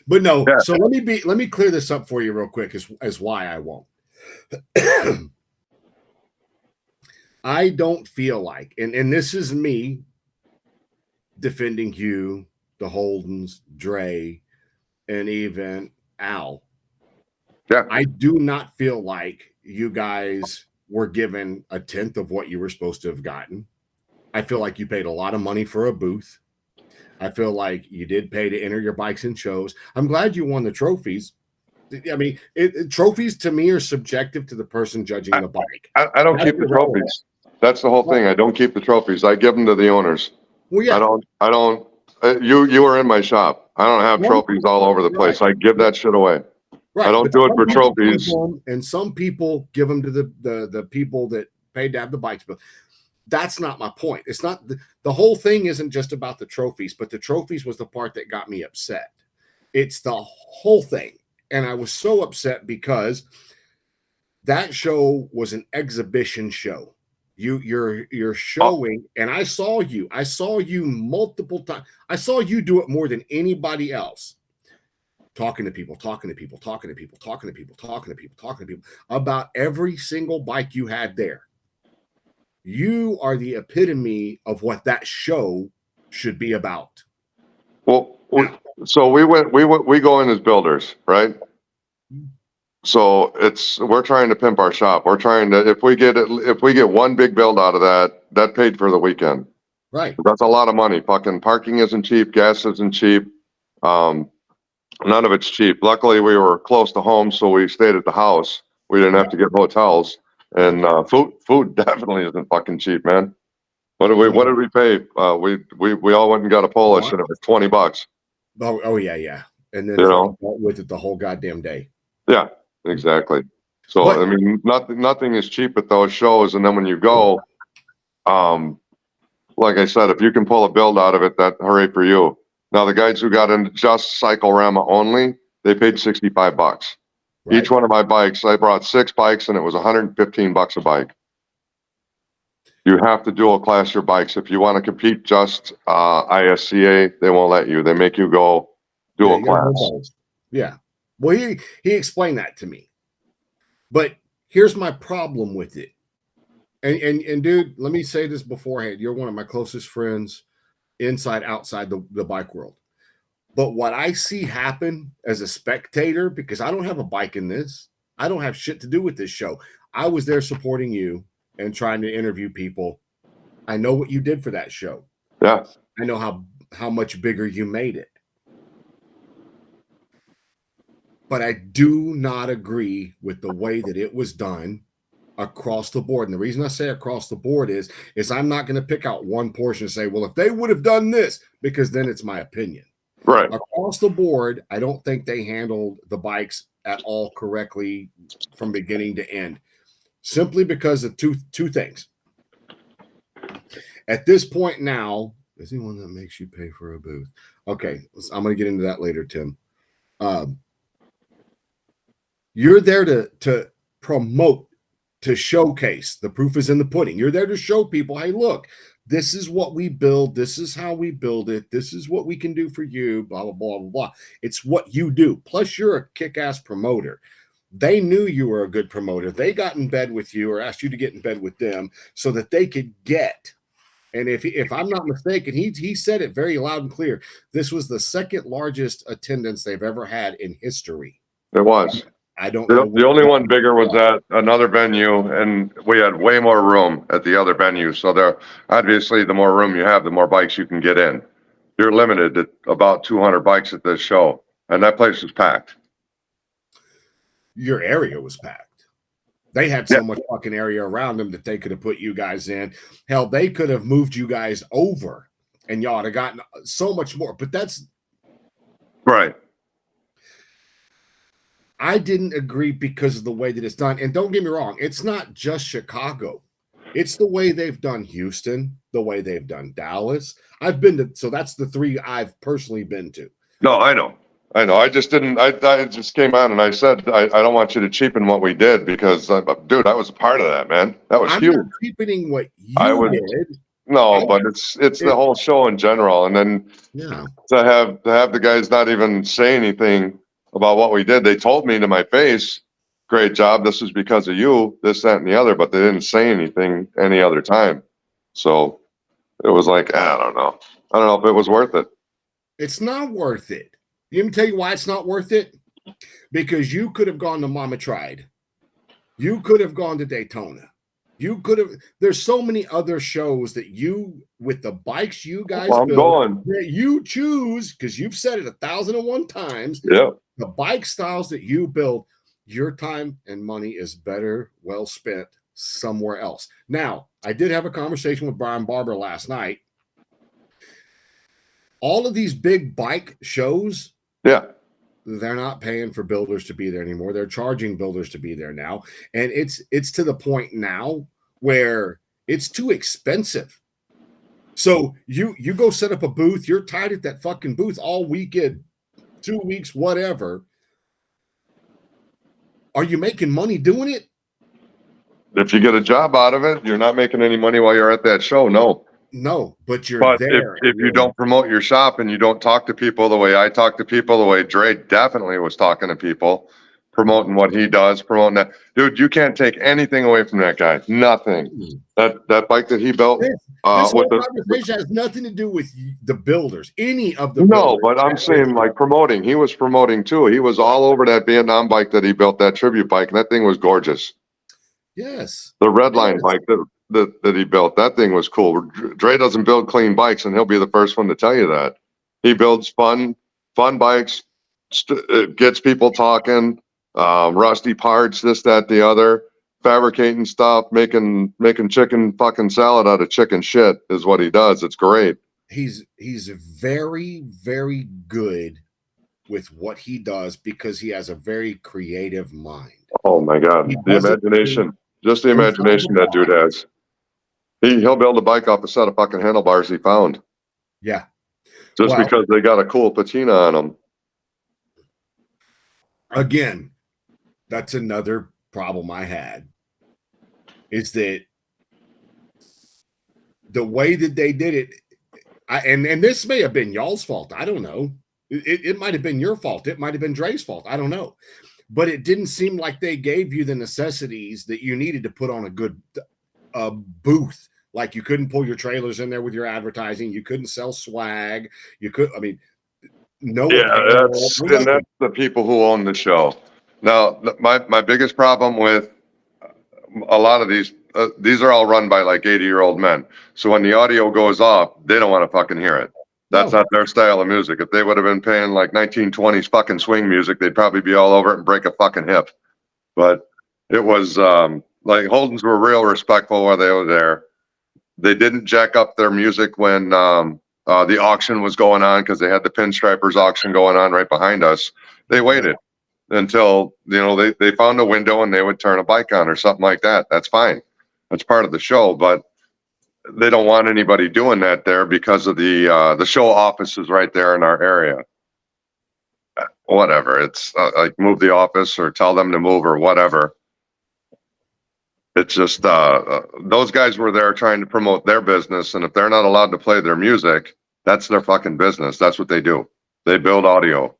But no, yeah. so let me clear this up for you real quick as why I won't. I don't feel like, and this is me defending you, the Holdens, Dre, and even Al. Yeah. I do not feel like you guys were given a tenth of what you were supposed to have gotten. I feel like you paid a lot of money for a booth. I feel like you did pay to enter your bikes in shows. I'm glad you won the trophies. I mean, trophies to me are subjective to the person judging the bike. I don't keep the trophies. That's the whole thing. I don't keep the trophies. I give them to the owners. Well, yeah. I don't. You are in my shop. I don't have trophies all over the place. I give that shit away. Right. I don't do it for trophies. And some people give them to the people that paid to have the bikes. But that's not my point. It's not the whole thing isn't just about the trophies, but the trophies was the part that got me upset. It's the whole thing. And I was so upset because that show was an exhibition show. You're showing, and I saw you multiple times. I saw you do it more than anybody else. Talking to people about every single bike you had there. You are the epitome of what that show should be about. Well, so we go in as builders, right? So we're trying to pimp our shop. We're trying to, if we get one big build out of that paid for the weekend. Right. That's a lot of money. Fucking parking isn't cheap. Gas isn't cheap. None of it's cheap. Luckily, we were close to home, so we stayed at the house. We didn't have to get hotels. And food definitely isn't fucking cheap, man. What did we pay? We all went and got a Polish, and it was $20. Oh yeah. And then with it the whole goddamn day. Yeah, exactly. So I mean, nothing is cheap at those shows. And then when you go, like I said, if you can pull a build out of it, that hooray for you. Now the guys who got into just Cyclorama only, they paid $65. Right. Each one of my bikes, I brought 6 bikes, and it was $115 a bike. You have to dual class your bikes. If you want to compete just ISCA, they won't let you. They make you go dual class. Yeah. Well, he explained that to me. But here's my problem with it. And dude, let me say this beforehand. You're one of my closest friends inside, outside the bike world. But what I see happen as a spectator, because I don't have a bike in this, I don't have shit to do with this show. I was there supporting you and trying to interview people. I know what you did for that show. Yeah. I know how much bigger you made it. But I do not agree with the way that it was done across the board. And the reason I say across the board is I'm not going to pick out one portion and say, well, if they would have done this, because then it's my opinion. Right. Across the board, I don't think they handled the bikes at all correctly from beginning to end, simply because of two things. At this point now, is he one that makes you pay for a booth? Okay, I'm going to get into that later, Tim. You're there to promote, to showcase. The proof is in the pudding. You're there to show people, hey, look, this is what we build. This is how we build it. This is what we can do for you, blah, blah, blah, blah, blah. It's what you do. Plus, you're a kick-ass promoter. They knew you were a good promoter. They got in bed with you or asked you to get in bed with them so that they could get. And if I'm not mistaken, he said it very loud and clear. This was the second largest attendance they've ever had in history. It was. I don't know. The only one bigger was at another venue, and we had way more room at the other venue. So there, obviously, the more room you have, the more bikes you can get in. You're limited at about 200 bikes at this show, and that place was packed. Your area was packed. They had so much fucking area around them that they could have put you guys in. Hell, they could have moved you guys over, and y'all would have gotten so much more. But that's right. I didn't agree because of the way that it's done. And don't get me wrong, it's not just Chicago. It's the way they've done Houston, the way they've done Dallas. I've been to, so that's the 3 I've personally been to. No, I know. I know. I just didn't. I just came on and I said I don't want you to cheapen what we did because, dude, I was a part of that, man. That was I'm huge. not cheapening what I you would did. no, but it's the whole show in general, and then Yeah. to have the guys not even say anything about what we did. They told me to my face, "Great job. This is because of you. This, that, and the other," but they didn't say anything any other time. So it was like I don't know. I don't know if it was worth it. It's not worth it. Let me tell you why it's not worth it. Because you could have gone to Mama Tried. You could have gone to Daytona. You could have. There's so many other shows that you, with the bikes you guys Well, I'm build, going. that you choose, because you've said it 1,001 times. Yeah. The bike styles that you build, your time and money is better well spent somewhere else. Now, I did have a conversation with Brian Barber last night. All of these big bike shows, Yeah. they're not paying for builders to be there anymore. They're charging builders to be there now. And it's to the point now where it's too expensive. So you go set up a booth, you're tied at that fucking booth all weekend, 2 weeks, whatever. Are you making money doing it? If you get a job out of it, you're not making any money while you're at that show. No. No, but you're But there. if you don't promote your shop and you don't talk to people the way I talk to people, the way Dre definitely was talking to people, promoting what he does, promoting that, dude, you can't take anything away from that guy. Nothing. That bike that he built. This whole with the conversation has nothing to do with the builders, any of the no, builders. but I'm saying like promoting. He was promoting too. He was all over that Vietnam bike that he built, that tribute bike, and that thing was gorgeous. Yes. The Redline bike that he built, that thing was cool. Dre doesn't build clean bikes, and he'll be the first one to tell you that. He builds fun bikes, it gets people talking, rusty parts, this, that, the other, fabricating stuff, making chicken fucking salad out of chicken shit is what he does. It's great. He's very, very good with what he does because he has a very creative mind. Oh my God. The imagination. Just the imagination that dude has. He'll build a bike off a set of fucking handlebars he found. Yeah. Just because they got a cool patina on them. Again, that's another problem I had. Is that the way that they did it, and this may have been y'all's fault. I don't know. It might have been your fault. It might have been Dre's fault. I don't know. But it didn't seem like they gave you the necessities that you needed to put on a good booth. Like you couldn't pull your trailers in there with your advertising. You couldn't sell swag. You could, I mean, no. Yeah, that's the people who own the show. Now, my biggest problem with a lot of these are all run by like 80-year-old men. So when the audio goes off, they don't want to fucking hear it. That's not their style of music. If they would have been paying like 1920s fucking swing music, they'd probably be all over it and break a fucking hip. But it was like Holden's were real respectful while they were there. They didn't jack up their music when the auction was going on because they had the Pinstripers auction going on right behind us. They waited until they found a window and they would turn a bike on or something like that. That's fine. That's part of the show, but they don't want anybody doing that there because of the show office is right there in our area. Whatever. It's like move the office or tell them to move or whatever. It's just those guys were there trying to promote their business, and if they're not allowed to play their music, that's their fucking business. That's what they do. They build audio.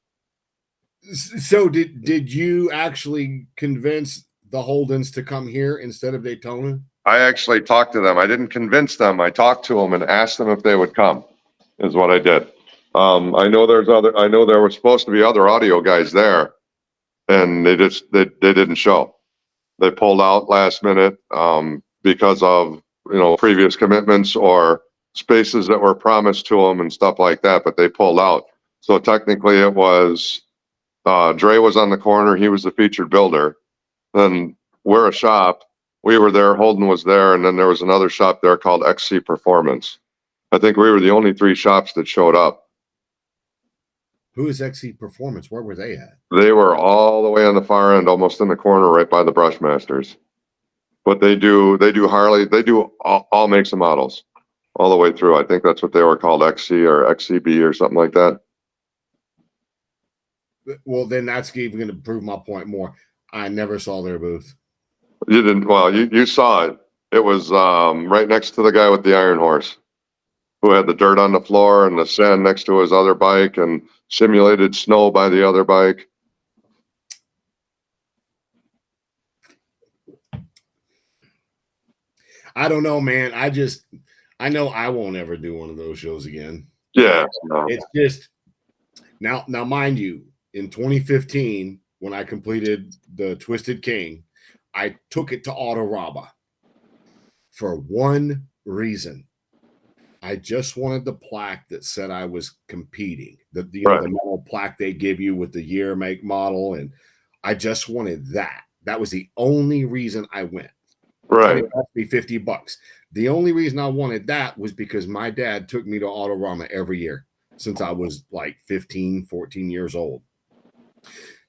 So did you actually convince the Holdens to come here instead of Daytona? I actually talked to them. I didn't convince them. I talked to them and asked them if they would come, is what I did. I know there were supposed to be other audio guys there, and they didn't show. They pulled out last minute because of previous commitments or spaces that were promised to them and stuff like that, but they pulled out. So technically it was Dre was on the corner, he was the featured builder. Then we're a shop. We were there, Holden was there, and then there was another shop there called XC Performance. I think we were the only three shops that showed up. Who is XC Performance? Where were they at? They were all the way on the far end, almost in the corner, right by the Brushmasters. But they do Harley, they do all makes and models, all the way through. I think that's what they were called, XC or XCB or something like that. Well, then that's even going to prove my point more. I never saw their booth. You didn't. Well, you saw it. It was right next to the guy with the Iron Horse, who had the dirt on the floor and the sand next to his other bike and simulated snow by the other bike. I don't know, man. I know I won't ever do one of those shows again. Yeah. No. It's just now, mind you, in 2015, when I completed the Twisted King, I took it to Autorama for one reason. I just wanted the plaque that said I was competing. The metal plaque they give you with the year, make, model, and I just wanted that. That was the only reason I went. Right. It cost me $50. The only reason I wanted that was because my dad took me to Autorama every year since I was like 15, 14 years old.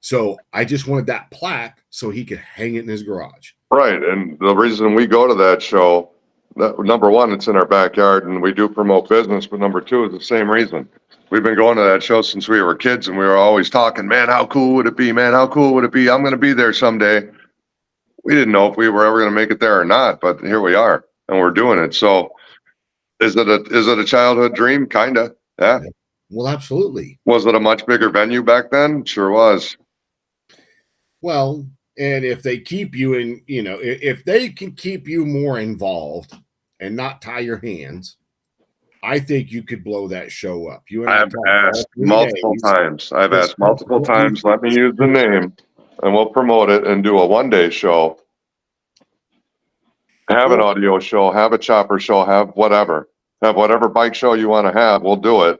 So I just wanted that plaque so he could hang it in his garage. Right. And the reason we go to that show, number one, it's in our backyard and we do promote business. But number two is the same reason. We've been going to that show since we were kids and we were always talking, man, how cool would it be? Man, how cool would it be? I'm going to be there someday. We didn't know if we were ever going to make it there or not, but here we are and we're doing it. So is it a childhood dream? Kinda. Yeah. Well, absolutely. Was it a much bigger venue back then? Sure was. Well, and if they keep you in, if they can keep you more involved and not tie your hands, I think you could blow that show up. You and I've asked multiple times. I've asked multiple times, let me use the name and we'll promote it and do a one-day show. Have an audio show, have a chopper show, have whatever bike show you want to have, we'll do it.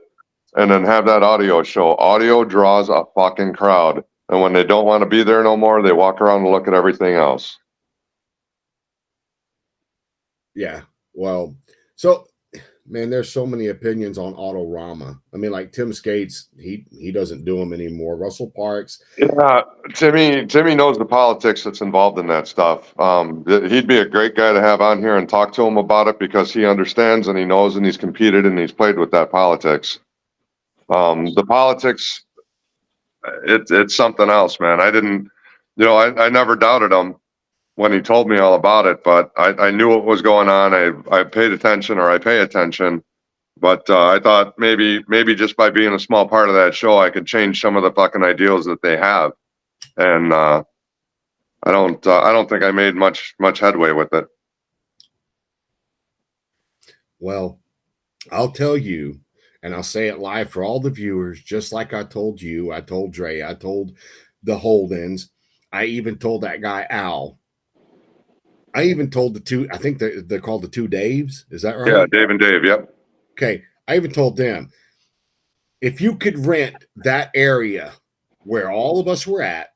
And then have that audio show. Audio draws a fucking crowd. And when they don't want to be there no more, they walk around and look at everything else. Yeah. Well, so man, there's so many opinions on Autorama. I mean, like Tim Skates, he doesn't do them anymore. Russell Parks. Yeah, Timmy knows the politics that's involved in that stuff. He'd be a great guy to have on here and talk to him about it because he understands and he knows and he's competed and he's played with that politics. The politics, it's something else, man. I didn't, I never doubted him when he told me all about it, but I knew what was going on. I paid attention, or I pay attention, but I thought maybe just by being a small part of that show, I could change some of the fucking ideals that they have. And I don't think I made much headway with it. Well, I'll tell you, and I'll say it live for all the viewers, just like I told you, I told Dre, I told the Holdens, I even told that guy Al. I even told the two, I think they're called the two Daves. Is that right? Yeah, Dave and Dave, yep. Okay. I even told them, if you could rent that area where all of us were at,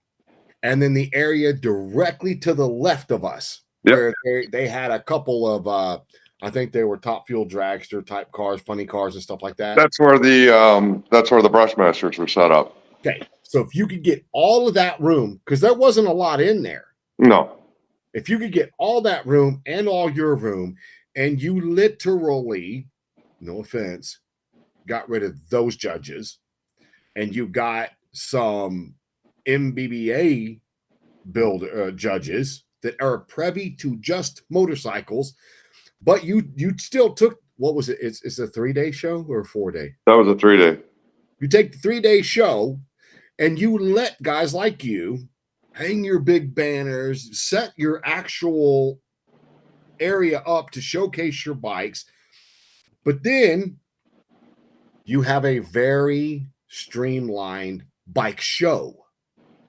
and then the area directly to the left of us, where they had a couple of, I think they were Top Fuel dragster type cars, funny cars and stuff like that. That's where the Brushmasters were set up. Okay. So if you could get all of that room, because there wasn't a lot in there. No. If you could get all that room and all your room, and you literally, no offense, got rid of those judges, and you got some MBBA judges that are privy to just motorcycles, but you still took, what was it? It's a 3-day show or a 4-day? That was a 3-day. You take the 3-day show and you let guys like you hang your big banners, set your actual area up to showcase your bikes. But then you have a very streamlined bike show.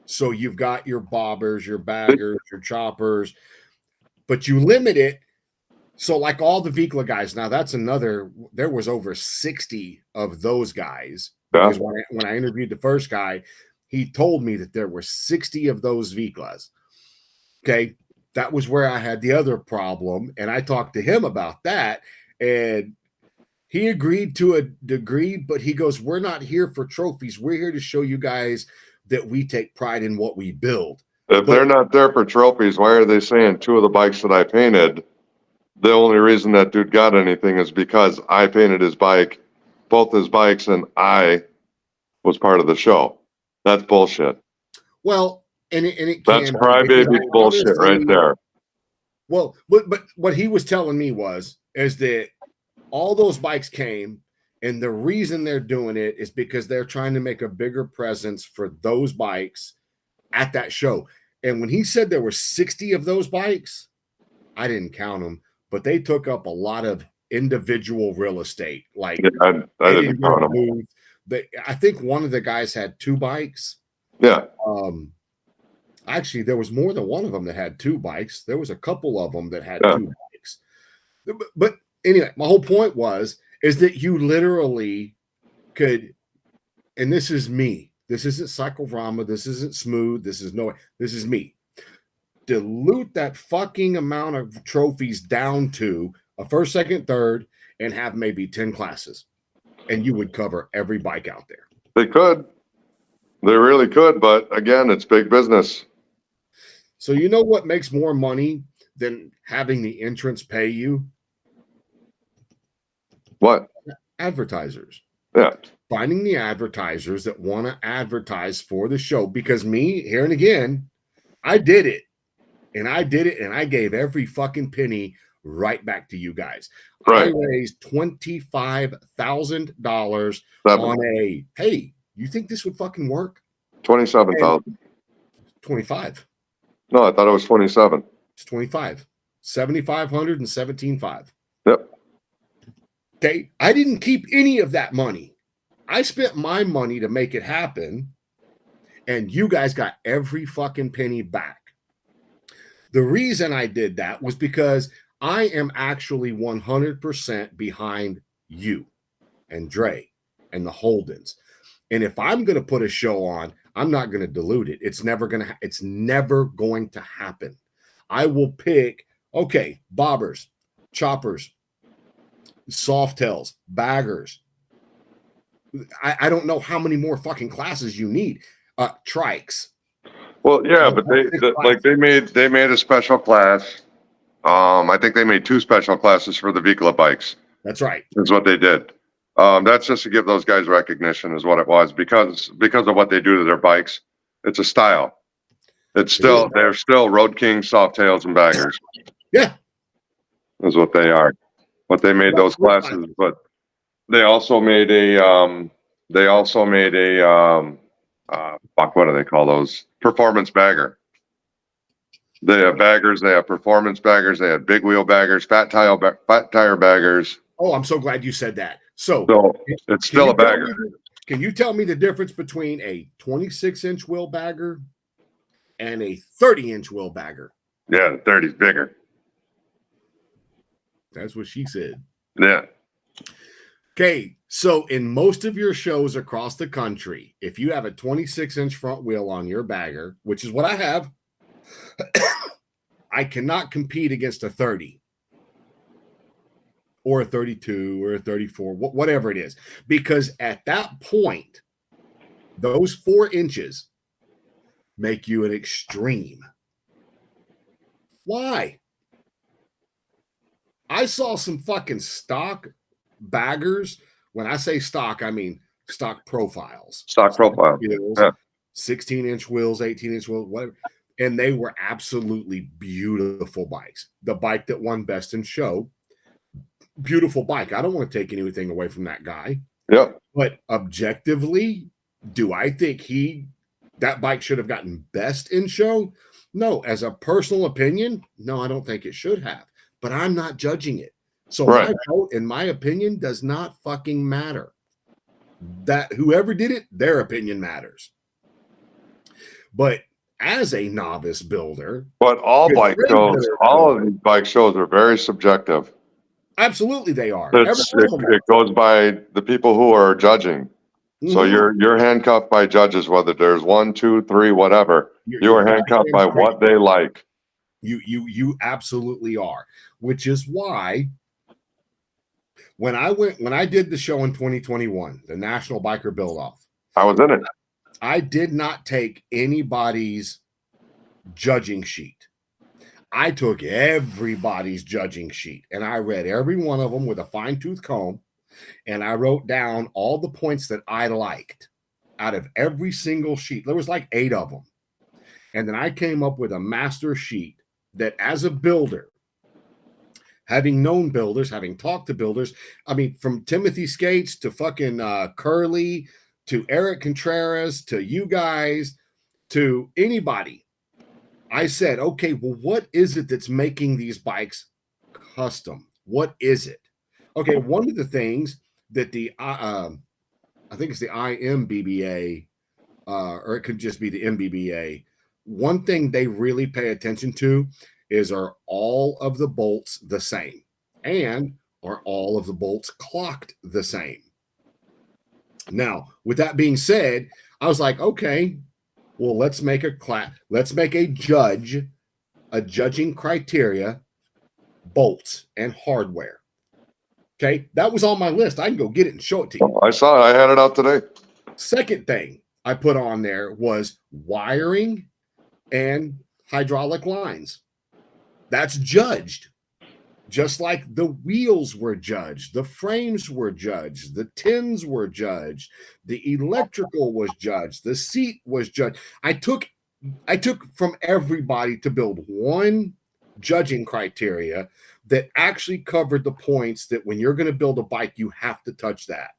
So you've got your bobbers, your baggers, your choppers, but you limit it. So like all the Vikla guys, now that's another, there was over 60 of those guys. Because when I interviewed the first guy, he told me that there were 60 of those Viklas. Okay. That was where I had the other problem. And I talked to him about that. And he agreed to a degree, but he goes, we're not here for trophies. We're here to show you guys that we take pride in what we build. If they're not there for trophies, why are they saying 2 of the bikes that I painted, the only reason that dude got anything is because I painted his bike, both his bikes, and I was part of the show. That's bullshit. Well, and it That's can be, crybaby bullshit right there. Well, but what he was telling me is that all those bikes came, and the reason they're doing it is because they're trying to make a bigger presence for those bikes at that show. And when he said there were 60 of those bikes, I didn't count them, but they took up a lot of individual real estate. Like, yeah, I didn't count them. I think one of the guys had 2 bikes. Yeah. Actually, there was more than one of them that had 2 bikes. There was a couple of them that had 2 bikes. But anyway, my whole point is that you literally could, and this is me. This isn't Cyclorama. This isn't Smooth. This is me. Dilute that fucking amount of trophies down to a first, second, third, and have maybe 10 classes, and you would cover every bike out there. They could. They really could, but again, it's big business. So you know what makes more money than having the entrants pay you? What? Advertisers. Yeah. Finding the advertisers that want to advertise for the show. Because me, here and again, I did it. And I gave every fucking penny right back to you guys. Right. I raised $25,000 on a, hey, you think this would fucking work? 27,000. 25. No, I thought it was 27. It's 25. 7,500 and 17,500. Yep. Okay. I didn't keep any of that money. I spent my money to make it happen. And you guys got every fucking penny back. The reason I did that was because I am actually 100% behind you and Dre and the Holdens. And if I'm going to put a show on, I'm not going to dilute it. It's never going to happen. I will pick, okay, bobbers, choppers, Softails, baggers. I don't know how many more fucking classes you need. Trikes. Well, yeah, but they made a special class. I think they made 2 special classes for the Vikla bikes. That's right. That's what they did. That's just to give those guys recognition, is what it was, because of what they do to their bikes. It's a style. They're still Road King, Softails, and baggers. Yeah, is what they are. But they made those classes, but they also made a what do they call those? Performance bagger. They have baggers, they have performance baggers, they have big wheel baggers, fat tire baggers. Oh, I'm so glad you said that. So it's still a bagger. Can you tell me the difference between a 26-inch wheel bagger and a 30-inch wheel bagger? Yeah, the 30's bigger. That's what she said. Yeah. Okay, so in most of your shows across the country, if you have a 26-inch front wheel on your bagger, which is what I have, I cannot compete against a 30 or a 32 or a 34, whatever it is, because at that point, those 4 inches make you an extreme. Why? I saw some fucking stock baggers. When I say stock, I mean stock profiles. Stock profile. 16-inch wheels, 18-inch wheels, whatever. And they were absolutely beautiful bikes. The bike that won Best in Show, beautiful bike. I don't want to take anything away from that guy. Yeah. But objectively, do I think that bike should have gotten Best in Show? No. As a personal opinion, no, I don't think it should have. But I'm not judging it. So my vote, in my opinion, does not fucking matter. That whoever did it, their opinion matters. But as a novice builder, but all of these bike shows are very subjective. Absolutely, they are. It goes by the people who are judging. Mm-hmm. So you're handcuffed by judges, whether there's 1, 2, 3, whatever. You are handcuffed by what they like. You absolutely are, which is why when I did the show in 2021, the National Biker Build Off, I was in it. I did not take anybody's judging sheet. I took everybody's judging sheet and I read every one of them with a fine-tooth comb, and I wrote down all the points that I liked. out of every single sheet. There was like 8 of them. And then I came up with a master sheet that, as a builder, having known builders, having talked to builders, I mean, from Timothy Skates to fucking Curly to Eric Contreras to you guys to anybody, I said, okay, well, what is it that's making these bikes custom? What is it? Okay, one of the things that the I think it's the IMBBA, or it could just be the MBBA. One thing they really pay attention to is, are all of the bolts the same? And are all of the bolts clocked the same? Now, with that being said, I was like, okay, well, let's make a judging criteria, bolts and hardware. Okay, that was on my list. I can go get it and show it to you. I saw it. I had it out today. Second thing I put on there was wiring and hydraulic lines. That's judged. Just like the wheels were judged, the frames were judged, the tins were judged, the electrical was judged, the seat was judged. I took from everybody to build one judging criteria that actually covered the points that when you're going to build a bike, you have to touch that.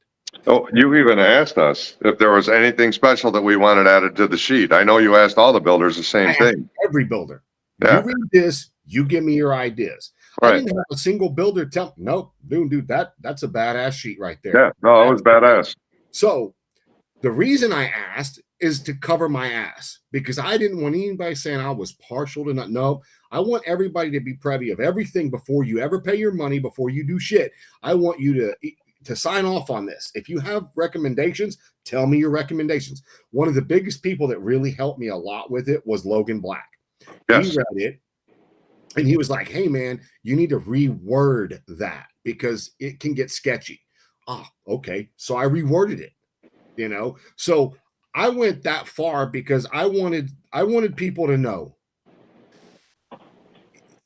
Oh, you even asked us if there was anything special that we wanted added to the sheet. I know you asked all the builders the same thing. Every builder. Yeah. You read this, you give me your ideas. Right. I didn't have a single builder tell, nope, dude, that's a badass sheet right there. Yeah, no, it was badass. So the reason I asked is to cover my ass, because I didn't want anybody saying I was partial to not. No, I want everybody to be privy of everything before you ever pay your money, before you do shit. I want you to sign off on this. If you have recommendations, tell me your recommendations. One of the biggest people that really helped me a lot with it was Logan Black. Yes. He read it and he was like, hey man, you need to reword that because it can get sketchy. Oh, okay. So I reworded it, you know? So I went that far because I wanted people to know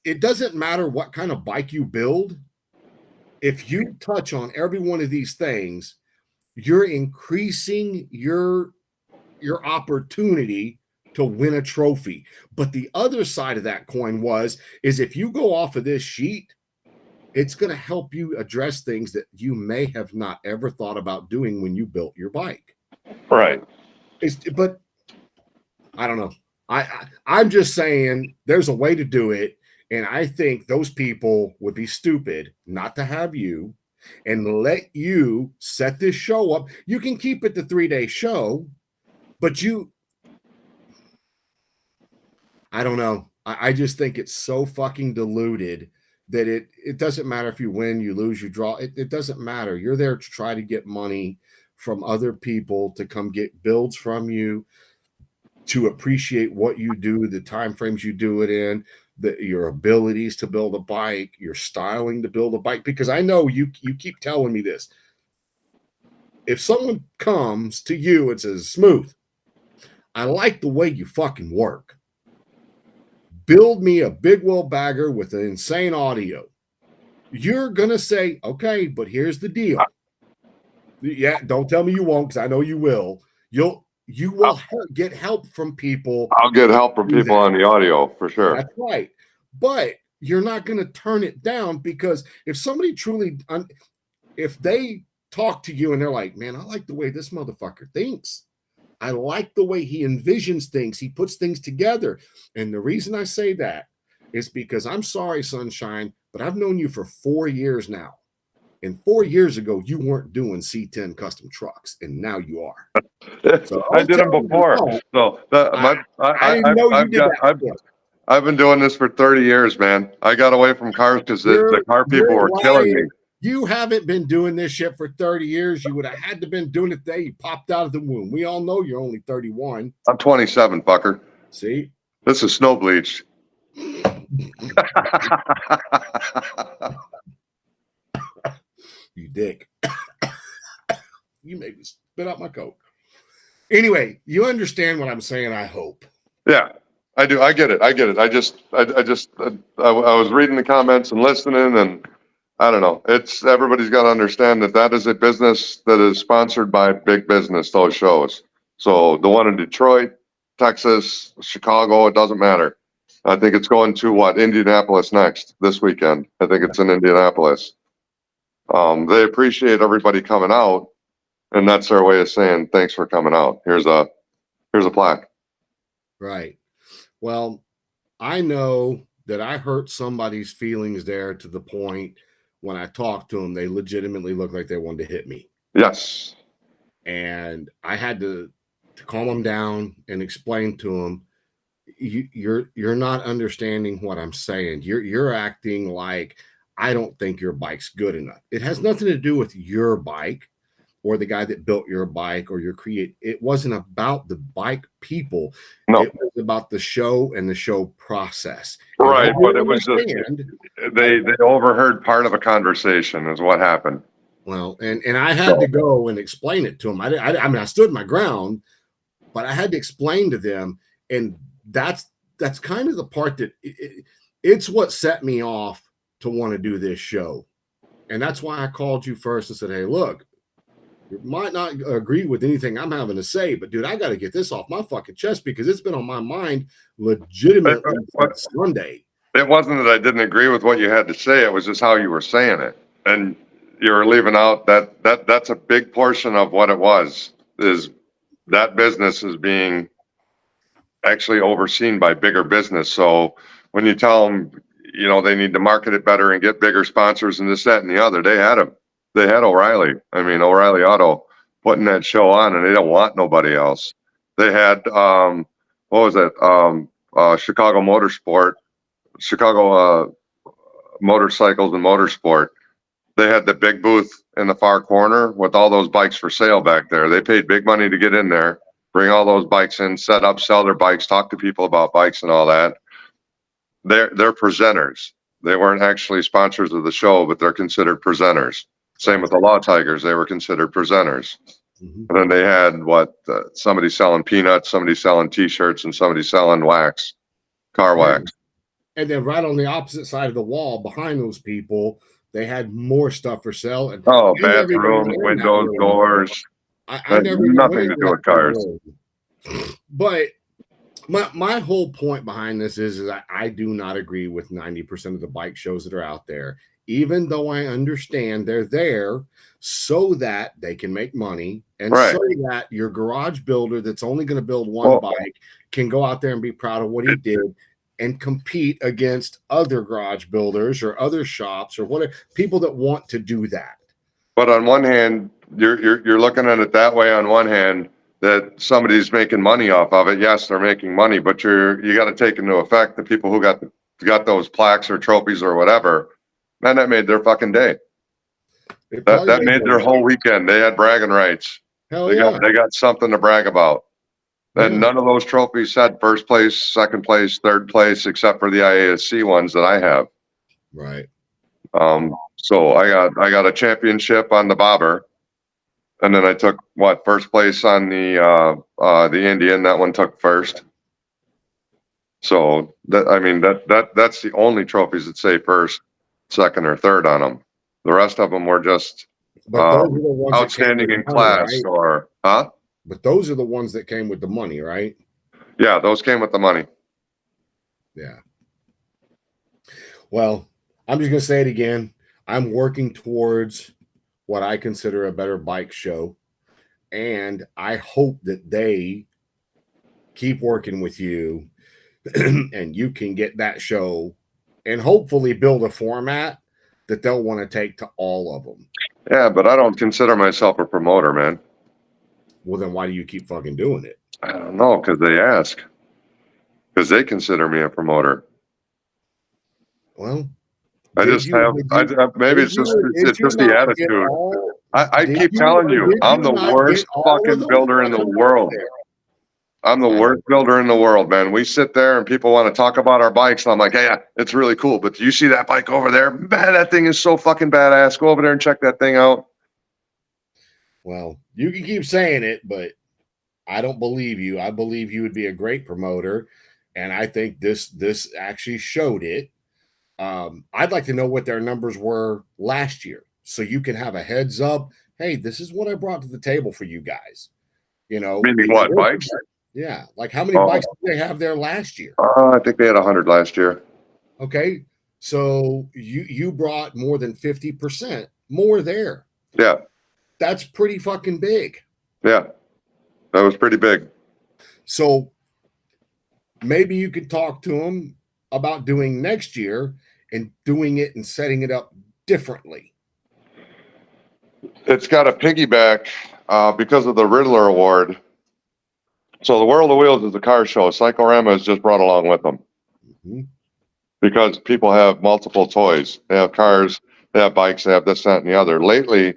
it doesn't matter what kind of bike you build. If you touch on every one of these things, you're increasing your opportunity to win a trophy. But the other side of that coin is if you go off of this sheet, it's going to help you address things that you may have not ever thought about doing when you built your bike. Right. But I don't know. I'm just saying there's a way to do it. And I think those people would be stupid not to have you and let you set this show up. You can keep it the 3-day show, but I don't know. I just think it's so fucking diluted that it doesn't matter if you win, you lose, you draw. It doesn't matter. You're there to try to get money from other people to come get builds from you, to appreciate what you do, the time frames you do it in, your abilities to build a bike, your styling to build a bike. Because I know you keep telling me this. If someone comes to you and says, Smooth, I like the way you fucking work. Build me a big wheel bagger with an insane audio. You're going to say, okay, but here's the deal. Yeah, don't tell me you won't, because I know you will. You will get help from people. I'll get help from people on the audio for sure. That's right. But you're not going to turn it down, because if somebody truly, if they talk to you and they're like, man, I like the way this motherfucker thinks. I like the way he envisions things. He puts things together. And the reason I say that is because I'm sorry, Sunshine, but I've known you for 4 years now. And 4 years ago, you weren't doing C10 custom trucks, and now you are. So I did them before. I've been doing this for 30 years, man. I got away from cars because the car people were killing me. You haven't been doing this shit for 30 years. You would have had to been doing it the day you popped out of the womb. We all know you're only 31. I'm 27, fucker. See? This is snow bleach. You dick. You made me spit out my coat. Anyway, you understand what I'm saying, I hope. Yeah, I do. I get it. I was reading the comments and listening, and I don't know. Everybody's got to understand that is a business that is sponsored by big business, those shows. So the one in Detroit, Texas, Chicago, it doesn't matter. I think it's going to Indianapolis next this weekend. I think it's in Indianapolis. They appreciate everybody coming out, and that's their way of saying thanks for coming out. Here's a plaque. Right. Well, I know that I hurt somebody's feelings there to the point when I talked to them, they legitimately looked like they wanted to hit me. Yes. And I had to calm them down and explain to them, you're not understanding what I'm saying. You're acting like I don't think your bike's good enough. It has nothing to do with your bike or the guy that built your bike or your create. It wasn't about the bike people. No. It was about the show and the show process. Right, but it was just they overheard part of a conversation is what happened. Well, and I had to go and explain it to them. I mean, I stood my ground, but I had to explain to them, and that's kind of the part that it's what set me off to want to do this show. And that's why I called you first and said, hey, look, you might not agree with anything I'm having to say, but dude, I got to get this off my fucking chest because it's been on my mind legitimately since Sunday. It wasn't that I didn't agree with what you had to say. It was just how you were saying it. And you were leaving out that's a big portion of what it was, is that business is being actually overseen by bigger business. So when you tell them, you know, they need to market it better and get bigger sponsors and this, that, and the other, they had them. They had O'Reilly. I mean, O'Reilly Auto putting that show on, and they don't want nobody else. They had, what was it? Chicago Motorsport, Chicago Motorcycles and Motorsport. They had the big booth in the far corner with all those bikes for sale back there. They paid big money to get in there, bring all those bikes in, set up, sell their bikes, talk to people about bikes and all that. They're presenters. They weren't actually sponsors of the show, but they're considered presenters. Same with the Law Tigers. They were considered presenters. Mm-hmm. And then they had somebody selling peanuts, somebody selling T-shirts, and somebody selling wax, car wax. And then right on the opposite side of the wall, behind those people, they had more stuff for sale. And bathrooms, windows, doors. I never nothing to do with cars. But my whole point behind this is I do not agree with 90% of the bike shows that are out there, even though I understand they're there so that they can make money and so that your garage builder that's only going to build one bike can go out there and be proud of what he did and compete against other garage builders or other shops or whatever, people that want to do that. But on one hand, you're looking at it that way. On one hand, that somebody's making money off of it. Yes, they're making money, but you got to take into effect the people who got those plaques or trophies or whatever. Man, that made their fucking day. That made their whole weekend. They had bragging rights. They got something to brag about. And none of those trophies said first place, second place, third place, except for the IASC ones that I have. Right. So I got a championship on the bobber, and then I took first place on the Indian. That one took first. So that's the only trophies that say first, second, or third on them. The rest of them were just outstanding in class, right? But those are the ones that came with the money, right? Yeah, those came with the money. Yeah. Well, I'm just going to say it again. I'm working towards what I consider a better bike show. And I hope that they keep working with you and you can get that show and hopefully build a format that they'll want to take to all of them. Yeah, but I don't consider myself a promoter, man. Well, then why do you keep fucking doing it? I don't know, because they ask. Because they consider me a promoter. Well, maybe it's just the attitude. I keep telling you, I'm the worst fucking builder in the world. I'm the worst builder in the world, man. We sit there and people want to talk about our bikes. And I'm like, yeah, it's really cool. But do you see that bike over there? Man, that thing is so fucking badass. Go over there and check that thing out. Well, you can keep saying it, but I don't believe you. I believe you would be a great promoter. And I think this actually showed it. I'd like to know what their numbers were last year so you can have a heads up. Hey, this is what I brought to the table for you guys. You know, Meaning what, bikes? Yeah. Like how many bikes did they have there last year? I think they had 100 last year. Okay. So you brought more than 50% more there. Yeah. That's pretty fucking big. Yeah. That was pretty big. So maybe you could talk to them about doing next year and doing it and setting it up differently. It's got a piggyback because of the Riddler Award. So the World of Wheels is a car show. Cyclorama is just brought along with them. Mm-hmm. Because people have multiple toys. They have cars, they have bikes, they have this, that, and the other. Lately,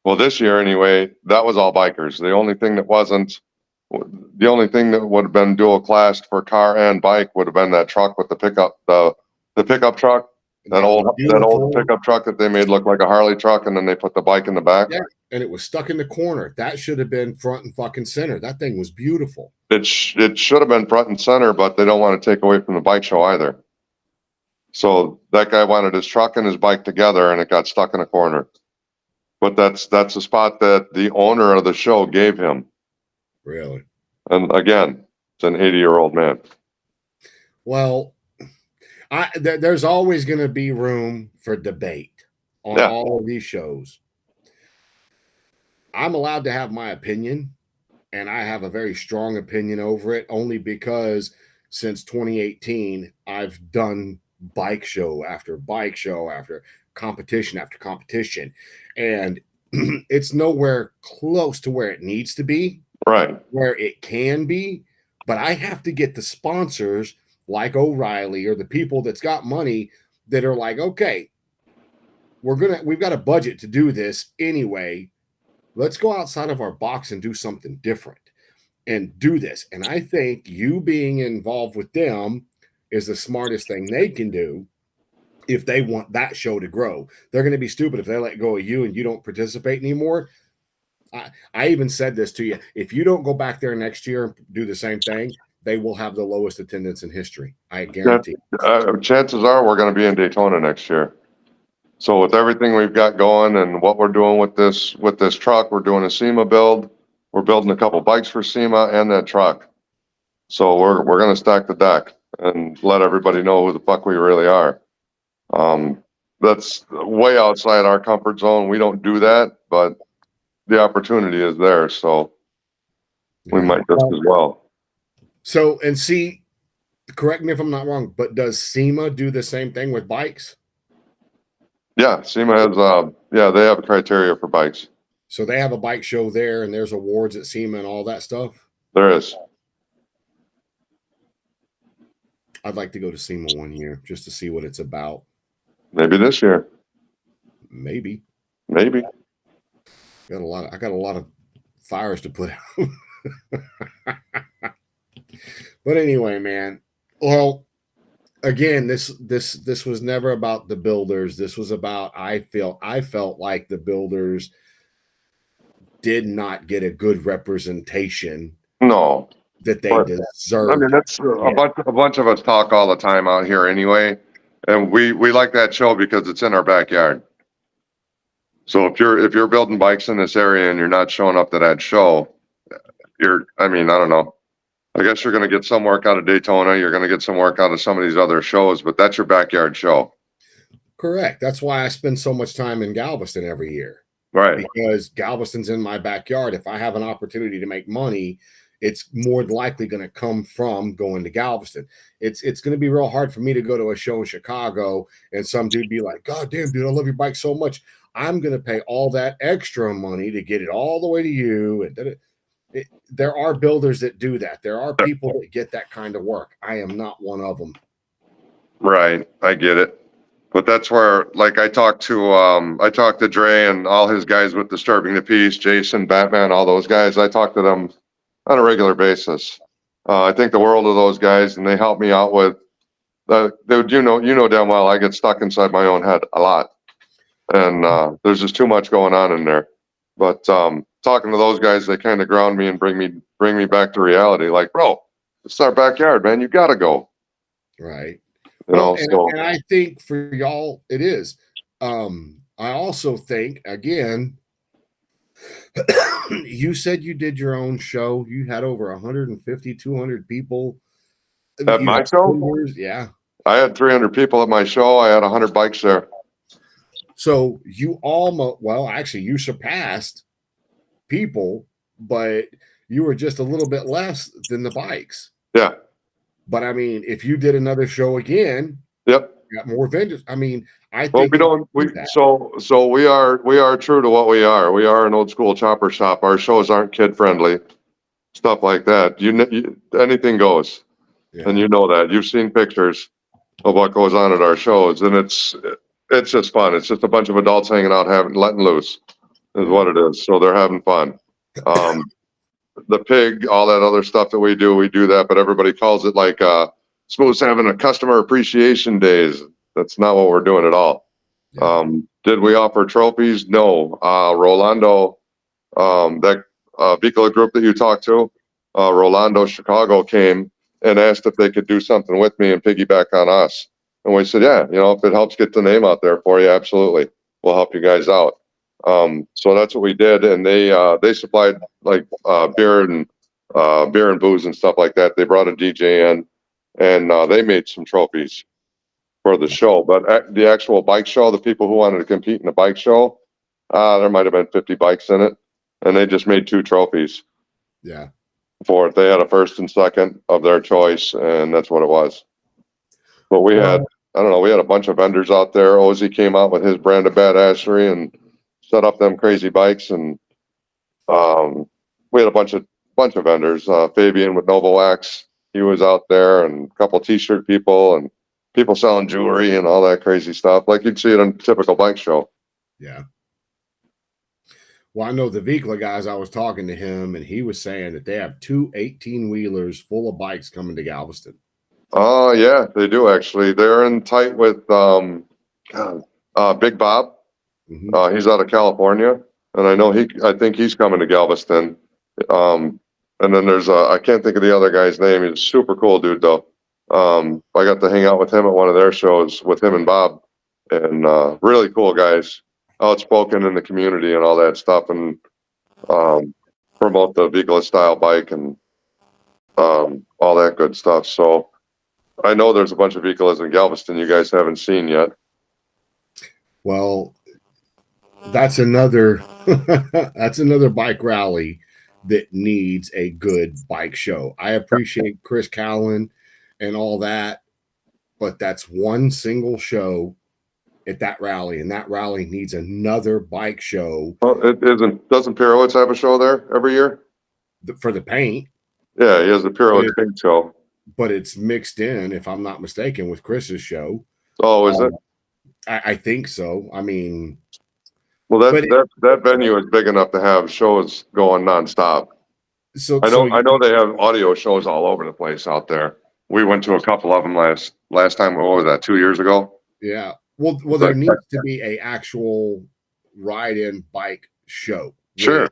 well, this year anyway, that was all bikers. The only thing that would have been dual classed for car and bike would have been that truck with the pickup, the pickup truck, that old pickup truck that they made look like a Harley truck, and then they put the bike in the back. Yeah, and it was stuck in the corner. That should have been front and fucking center. That thing was beautiful. It should have been front and center, but they don't want to take away from the bike show either. So that guy wanted his truck and his bike together, and it got stuck in a corner. But that's a spot that the owner of the show gave him. Really? And again, it's an 80-year-old man. Well, there's always going to be room for debate on all of these shows. I'm allowed to have my opinion, and I have a very strong opinion over it only because since 2018, I've done bike show after competition after competition, and it's nowhere close to where it needs to be, right? Where it can be, but I have to get the sponsors like O'Reilly or the people that's got money that are like, okay, we've got a budget to do this anyway. Let's go outside of our box and do something different and do this. And I think you being involved with them is the smartest thing they can do if they want that show to grow. They're going to be stupid if they let go of you and you don't participate anymore. I even said this to you. If you don't go back there next year and do the same thing, they will have the lowest attendance in history. I guarantee. Chances are we're going to be in Daytona next year. So with everything we've got going and what we're doing with this truck, we're doing a SEMA build. We're building a couple bikes for SEMA and that truck. So we're going to stack the deck and let everybody know who the fuck we really are. That's way outside our comfort zone. We don't do that, but the opportunity is there. So we might just as well. So, and see, correct me if I'm not wrong, but does SEMA do the same thing with bikes? Yeah, SEMA has, they have a criteria for bikes. So they have a bike show there and there's awards at SEMA and all that stuff? There is. I'd like to go to SEMA one year just to see what it's about. Maybe this year. Maybe. I got a lot of fires to put out. But anyway, man. Well, again, this was never about the builders. This was about I felt like the builders did not get a good representation. No. That they deserve. I mean, that's a bunch of us talk all the time out here anyway, and we like that show because it's in our backyard. So if you're building bikes in this area and you're not showing up to that show, I don't know. I guess you're going to get some work out of Daytona. You're going to get some work out of some of these other shows, but that's your backyard show. Correct. That's why I spend so much time in Galveston every year. Right. Because Galveston's in my backyard. If I have an opportunity to make money, it's more likely going to come from going to Galveston. It's going to be real hard for me to go to a show in Chicago and some dude be like, God damn, dude, I love your bike so much. I'm going to pay all that extra money to get it all the way to you. And there are builders that do that. There are people that get that kind of work. I am not one of them. Right. I get it. But that's where, like, I talked to Dre and all his guys with Disturbing the Peace, Jason, Batman, all those guys. I talk to them on a regular basis. I think the world of those guys, and they help me out with you know damn well I get stuck inside my own head a lot, and there's just too much going on in there. But talking to those guys, they kind of ground me and bring me back to reality. Like, bro, it's our backyard, man. You got to go. Right. And I think for y'all it is. I also think, again, You said you did your own show. You had over 150, 200 people. At You my had show, vendors, yeah. I had 300 people at my show. I had 100 bikes there. So you almost, well, actually, you surpassed people, but you were just a little bit less than the bikes. Yeah. But I mean, if you did another show again, Yep. got more vendors. I mean, I Well, think we don't. So we are true to what we are. We are an old school chopper shop. Our shows aren't kid friendly, stuff like that. Anything goes, and you know that. You've seen pictures of what goes on at our shows, and it's just fun. It's just a bunch of adults hanging out, letting loose, is what it is. So they're having fun. The pig, all that other stuff that we do that, but everybody calls it like supposed to having a customer appreciation days. That's not what we're doing at all. Did we offer trophies? No. Rolando, that Vicola group that you talked to, Rolando Chicago came and asked if they could do something with me and piggyback on us. And we said, yeah, if it helps get the name out there for you, absolutely. We'll help you guys out. So that's what we did. And they supplied like beer and booze and stuff like that. They brought a DJ in and they made some trophies for the show. But the actual bike show, the people who wanted to compete in the bike show, there might have been 50 bikes in it, and they just made 2 trophies. Yeah. For it, they had a first and second of their choice, and that's what it was. But we had, I don't know, we had a bunch of vendors out there. Ozzy came out with his brand of badassery and set up them crazy bikes, and we had a bunch of vendors. Fabian with Novowax, he was out there, and a couple T-shirt people, and people selling jewelry and all that crazy stuff, like you'd see it on a typical bike show. Yeah. Well, I know the Vicola guys, I was talking to him, and he was saying that they have 2 18-wheelers full of bikes coming to Galveston. Oh, yeah, they do actually. They're in tight with Big Bob. Mm-hmm. He's out of California, and I think he's coming to Galveston. And then there's I can't think of the other guy's name. He's a super cool dude, though. I got to hang out with him at one of their shows with him and Bob, and really cool guys, outspoken in the community and all that stuff, and promote the Vicola style bike and all that good stuff. So I know there's a bunch of Vicolas in Galveston you guys haven't seen yet. Well, that's another bike rally that needs a good bike show. I appreciate Chris Callan and all that, but that's one single show at that rally, and that rally needs another bike show. Well, doesn't Pirowitz have a show there every year? For the paint. Yeah, he has the Pirowitz paint show. But it's mixed in, if I'm not mistaken, with Chris's show. Oh, is it? I think so. I mean, well, that venue is big enough to have shows going nonstop. So I know they have audio shows all over the place out there. We went to a couple of them last time. What was that? 2 years ago? Yeah. Well, there needs to be a actual ride-in bike show. Sure.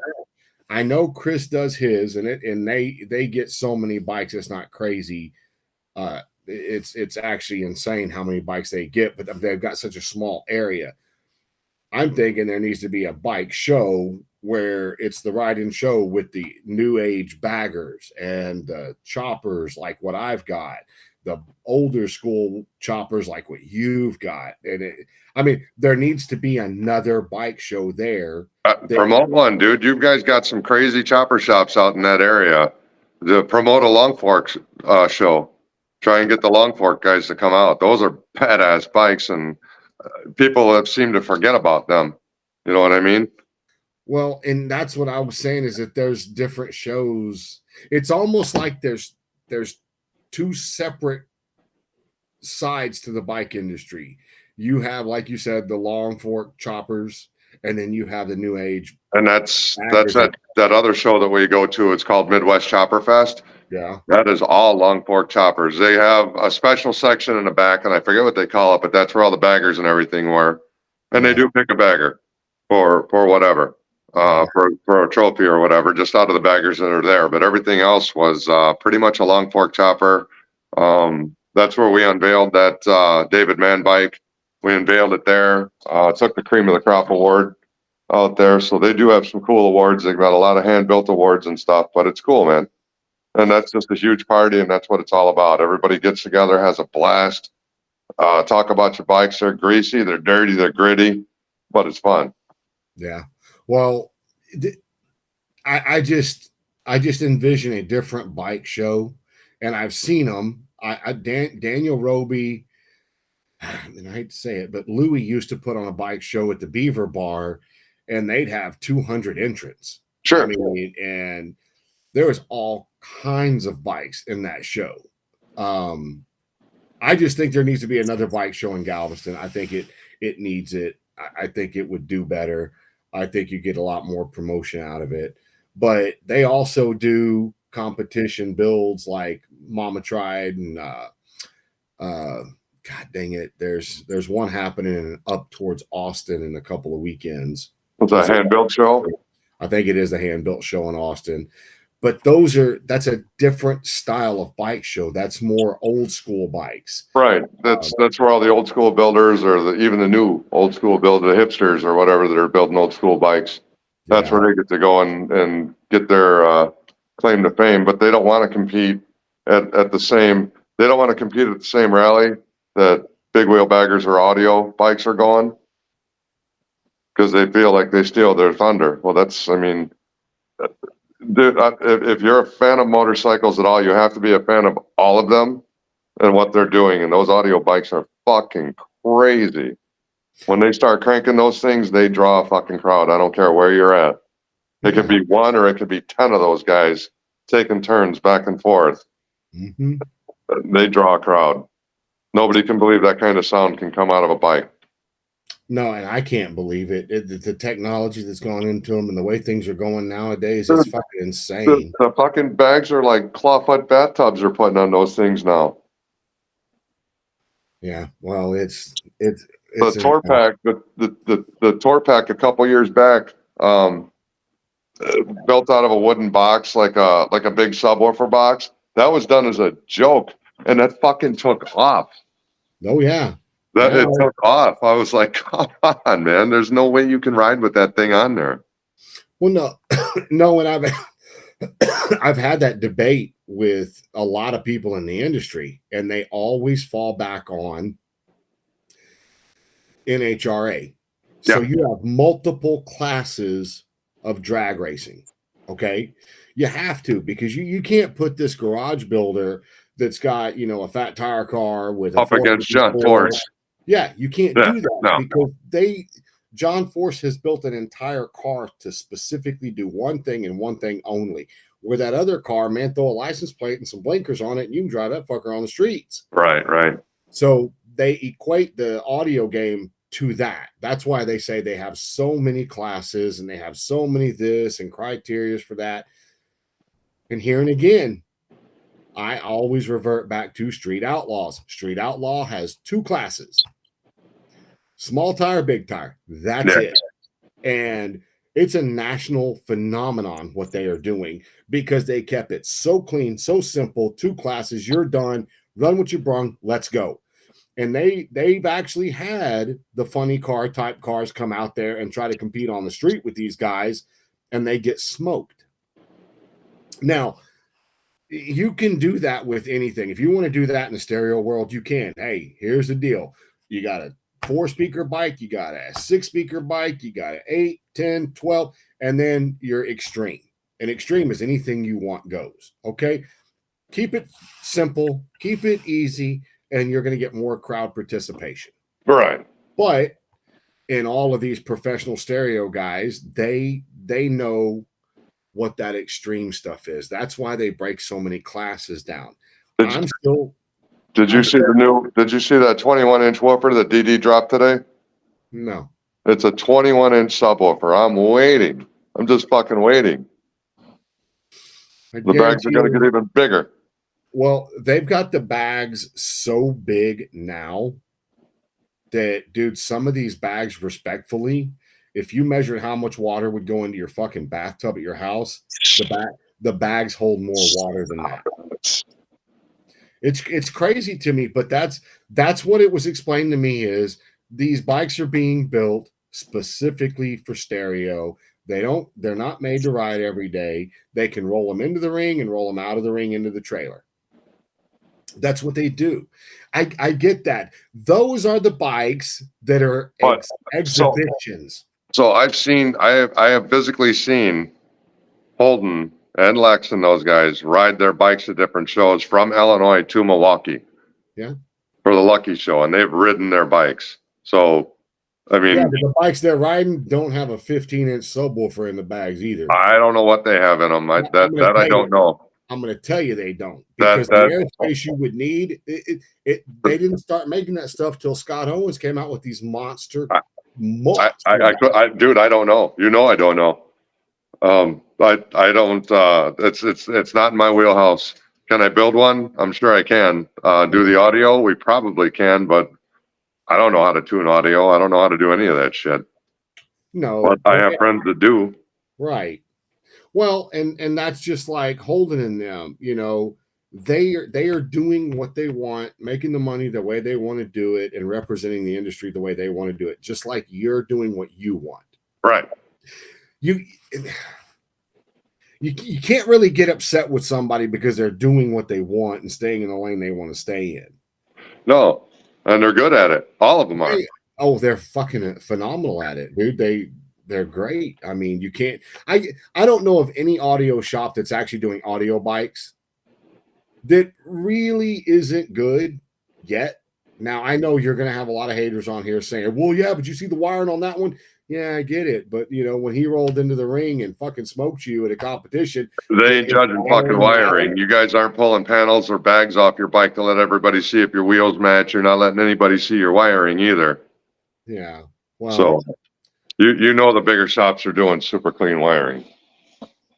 I know Chris does his, and they get so many bikes. It's not crazy. It's actually insane how many bikes they get, but they've got such a small area. I'm thinking there needs to be a bike show where it's the ride-in show with the new age baggers and choppers like what I've got, the older school choppers like what you've got. And there needs to be another bike show there. Promote one, dude. You guys got some crazy chopper shops out in that area. Promote a Long Fork show. Try and get the Long Fork guys to come out. Those are badass bikes, and people have seemed to forget about them. You know what I mean? Well, and that's what I was saying, is that there's different shows. It's almost like there's 2 separate sides to the bike industry. You have, like you said, the Long Fork choppers, and then you have the new age. And that's that other show that we go to. It's called Midwest Chopper Fest. Yeah. That is all Long Fork choppers. They have a special section in the back, and I forget what they call it, but that's where all the baggers and everything were. And they do pick a bagger for whatever, for a trophy or whatever, just out of the baggers that are there. But everything else was pretty much a Long Fork chopper. That's where we unveiled that David Mann bike. We unveiled it there. Took the Cream of the Crop award. out there. So they do have some cool awards. They've got a lot of hand-built awards and stuff, but it's cool, man. And that's just a huge party, and that's what it's all about. Everybody gets together, has a blast. Talk about your bikes. They're greasy, they're dirty, they're gritty, but it's fun. Yeah. Well, I just envision a different bike show, and I've seen them. Daniel Roby, and I hate to say it, but Louis used to put on a bike show at the Beaver Bar, and they'd have 200 entrants. Sure. I mean, and there was all kinds of bikes in that show. I just think there needs to be another bike show in Galveston. I think it needs it. I think it would do better. I think you get a lot more promotion out of it. But they also do competition builds like Mama Tried and God dang it. There's one happening up towards Austin in a couple of weekends. It's a hand-built show? I think it is the hand-built show in Austin. But that's a different style of bike show. That's more old school bikes. Right. That's where all the old school builders or even the new old school builder, the hipsters or whatever that are building old school bikes. That's where they get to go and get their claim to fame. But they don't want to compete at the same rally that big wheel baggers or audio bikes are going, because they feel like they steal their thunder. Well, dude, if you're a fan of motorcycles at all, you have to be a fan of all of them and what they're doing. And those audio bikes are fucking crazy. When they start cranking those things, they draw a fucking crowd. I don't care where you're at. It could be one or it could be 10 of those guys taking turns back and forth. Mm-hmm. They draw a crowd. Nobody can believe that kind of sound can come out of a bike. No, and I can't believe it. The technology that's gone into them and the way things are going nowadays is fucking insane. The fucking bags are like clawfoot bathtubs are putting on those things now. Yeah, well, it's the tour pack. The tour pack a couple years back, built out of a wooden box, like a big subwoofer box. That was done as a joke, and that fucking took off. Oh yeah. It took off. I was like, come on, man. There's no way you can ride with that thing on there. Well, no, and I've had that debate with a lot of people in the industry, and they always fall back on NHRA. So you have multiple classes of drag racing. Okay. You have to, because you can't put this garage builder that's got, a fat tire car with up against John Force. Yeah, you can't do that because John Force has built an entire car to specifically do one thing and one thing only. Where that other car, man, throw a license plate and some blinkers on it, and you can drive that fucker on the streets. Right. So they equate the audio game to that. That's why they say they have so many classes and they have so many this and criteria for that. And here and again, I always revert back to Street Outlaws. Street Outlaw has 2 classes. Small tire, big tire. That's it. And it's a national phenomenon what they are doing, because they kept it so clean, so simple. 2 classes, you're done. Run what you brung. Let's go. And they've actually had the funny car type cars come out there and try to compete on the street with these guys, and they get smoked. Now, you can do that with anything. If you want to do that in the stereo world, you can. Hey, here's the deal. You got a 4-speaker bike, you got a 6-speaker bike, you got an 8, 10, 12, and then your extreme. And extreme is anything you want goes. Okay. Keep it simple, keep it easy, and you're going to get more crowd participation. Right. But in all of these professional stereo guys, they know what that extreme stuff is. That's why they break so many classes down. Did you see that 21-inch woofer that DD dropped today? No. It's a 21-inch subwoofer. I'm waiting. I'm just fucking waiting. The bags are going to get even bigger. Well, they've got the bags so big now that, dude, some of these bags, respectfully, if you measured how much water would go into your fucking bathtub at your house, the bags hold more water than that. It's crazy to me, but that's what it was explained to me is these bikes are being built specifically for stereo. They're not made to ride every day. They can roll them into the ring and roll them out of the ring into the trailer. That's what they do. I get that. Those are the bikes that are exhibitions. So I have physically seen Holden and Lex and those guys ride their bikes to different shows from Illinois to Milwaukee. Yeah. For the Lucky Show, and they've ridden their bikes. So, I mean, yeah, the bikes they're riding don't have a 15-inch subwoofer in the bags either. I don't know what they have in them. I don't know. I'm going to tell you they don't, because the airspace you would need, they didn't start making that stuff till Scott Owens came out with these monster. Dude, I don't know. I don't know. I don't. It's not in my wheelhouse. Can I build one? I'm sure I can. Do the audio? We probably can, but I don't know how to tune audio. I don't know how to do any of that shit. No, but I have friends that do. Right. Well, and that's just like Holden and them. They are doing what they want, making the money the way they want to do it, and representing the industry the way they want to do it. Just like you're doing what you want. Right. You can't really get upset with somebody because they're doing what they want and staying in the lane they want to stay in. No, and they're good at it. All of them are. Oh, they're fucking phenomenal at it, dude. They're great. I mean, you can't. I don't know of any audio shop that's actually doing audio bikes that really isn't good yet. Now, I know you're going to have a lot of haters on here saying, well, yeah, but you see the wiring on that one? Yeah, I get it. But, when he rolled into the ring and fucking smoked you at a competition. They ain't judging fucking wiring. You guys aren't pulling panels or bags off your bike to let everybody see if your wheels match. You're not letting anybody see your wiring either. Yeah. Well, so, the bigger shops are doing super clean wiring.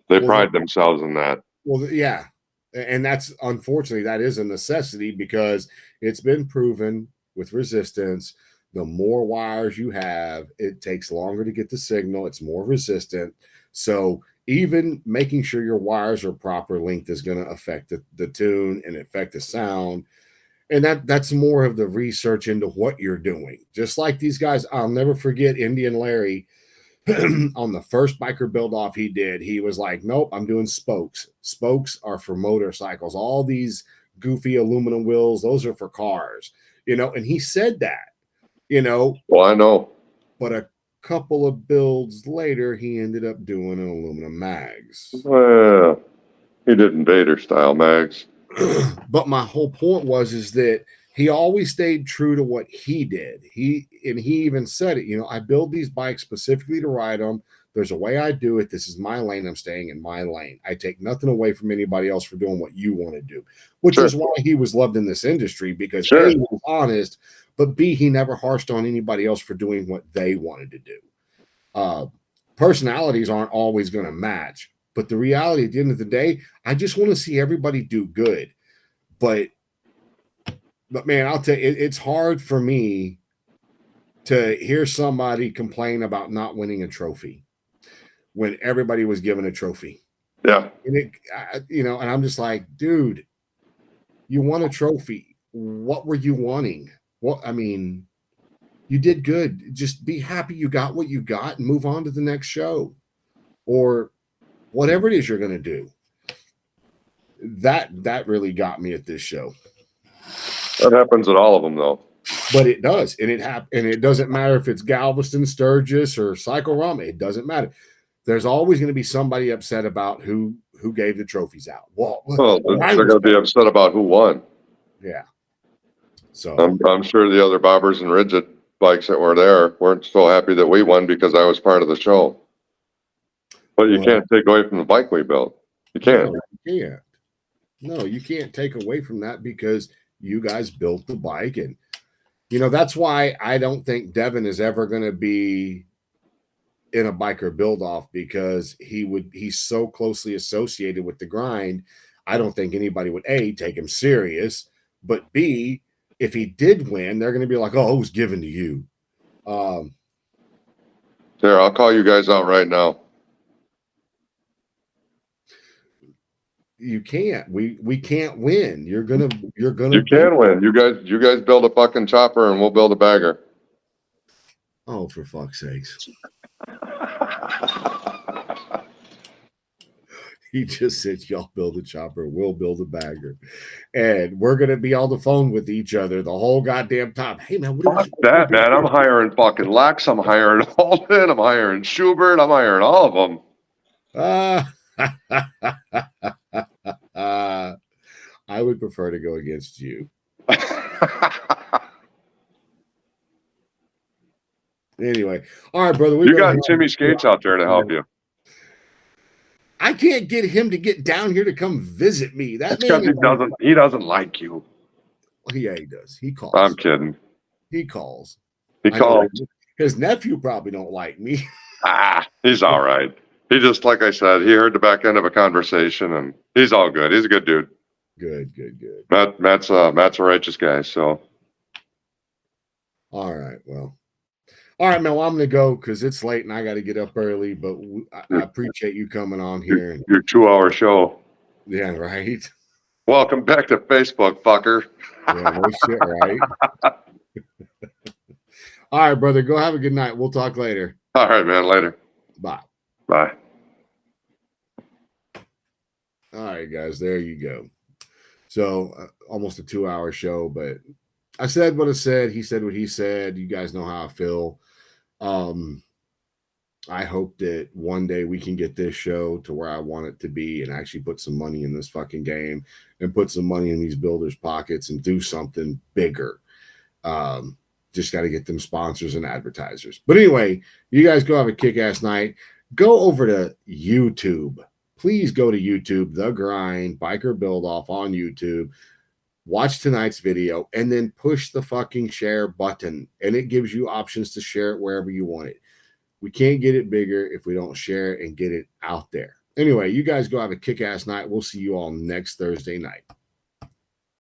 They pride themselves in that. Well, yeah. And that's, unfortunately, that is a necessity, because it's been proven with resistance. The more wires you have, it takes longer to get the signal. It's more resistant. So even making sure your wires are proper length is going to affect the tune and affect the sound. And that's more of the research into what you're doing. Just like these guys, I'll never forget Indian Larry on the first biker build off he did. He was like, nope, I'm doing spokes. Spokes are for motorcycles. All these goofy aluminum wheels, those are for cars, and he said that. Well, I know. But a couple of builds later, he ended up doing an aluminum mags. Well, he did Invader style mags. But my whole point is that he always stayed true to what he did. He even said it, I build these bikes specifically to ride them. There's a way I do it. This is my lane. I'm staying in my lane. I take nothing away from anybody else for doing what you want to do, which is why he was loved in this industry, because A, he was honest, but B, he never harshed on anybody else for doing what they wanted to do. Personalities aren't always going to match, but the reality at the end of the day, I just want to see everybody do good. But man, I'll tell you, it's hard for me to hear somebody complain about not winning a trophy when everybody was given a trophy. Yeah. And and I'm just like, dude, you won a trophy. What were you wanting? You did good. Just be happy you got what you got and move on to the next show, or whatever it is you're going to do. That really got me at this show. That happens at all of them, though. But it does, and it doesn't matter if it's Galveston, Sturgis, or Cyclorama. It doesn't matter. There's always going to be somebody upset about who gave the trophies out. Well, they're going to be upset about who won. Yeah. So I'm sure the other bobbers and rigid bikes that were there weren't so happy that we won because I was part of the show. But you can't take away from the bike we built. You can't. No, you can't. No, you can't take away from that, because you guys built the bike. And, that's why I don't think Devin is ever going to be in a biker build off, because he's so closely associated with the grind. I don't think anybody would A, take him serious, but B, if he did win, they're going to be like, oh, it was given to you. There, I'll call you guys out right now. You can't. We can't win. You can win. You guys build a fucking chopper and we'll build a bagger. Oh, for fuck's sakes. He just said, y'all build a chopper, we'll build a bagger. And we're going to be on the phone with each other the whole goddamn time. Hey, man, Fuck that, man. I'm hiring fucking Lex. I'm hiring Holden. I'm hiring Schubert. I'm hiring all of them. I would prefer to go against you. Anyway, all right, brother. You got Timmy Skates out there to help you. I can't get him to get down here to come visit me. That's because he doesn't like you. Yeah, he does. He calls. I'm kidding. He calls. He calls. His nephew probably don't like me. He's all right. He just, like I said, he heard the back end of a conversation, and he's all good. He's a good dude. Good. Matt's a righteous guy. So. All right. Well. All right, man. Well, I'm going to go because it's late and I got to get up early, but I appreciate you coming on here. Your 2-hour show. Yeah, right. Welcome back to Facebook, fucker. Yeah, no shit, right? All right, brother. Go have a good night. We'll talk later. All right, man. Later. Bye. Bye. All right, guys. There you go. So almost a 2-hour show, but I said what I said. He said what he said. You guys know how I feel. I hope that one day we can get this show to where I want it to be and actually put some money in this fucking game and put some money in these builders' pockets and do something bigger. Just got to get them sponsors and advertisers. But anyway, you guys go have a kick-ass night. Go over to YouTube. Please go to YouTube, The Grind, Biker Build Off on YouTube. Watch tonight's video and then push the fucking share button. And it gives you options to share it wherever you want it. We can't get it bigger if we don't share it and get it out there. Anyway, you guys go have a kick-ass night. We'll see you all next Thursday night.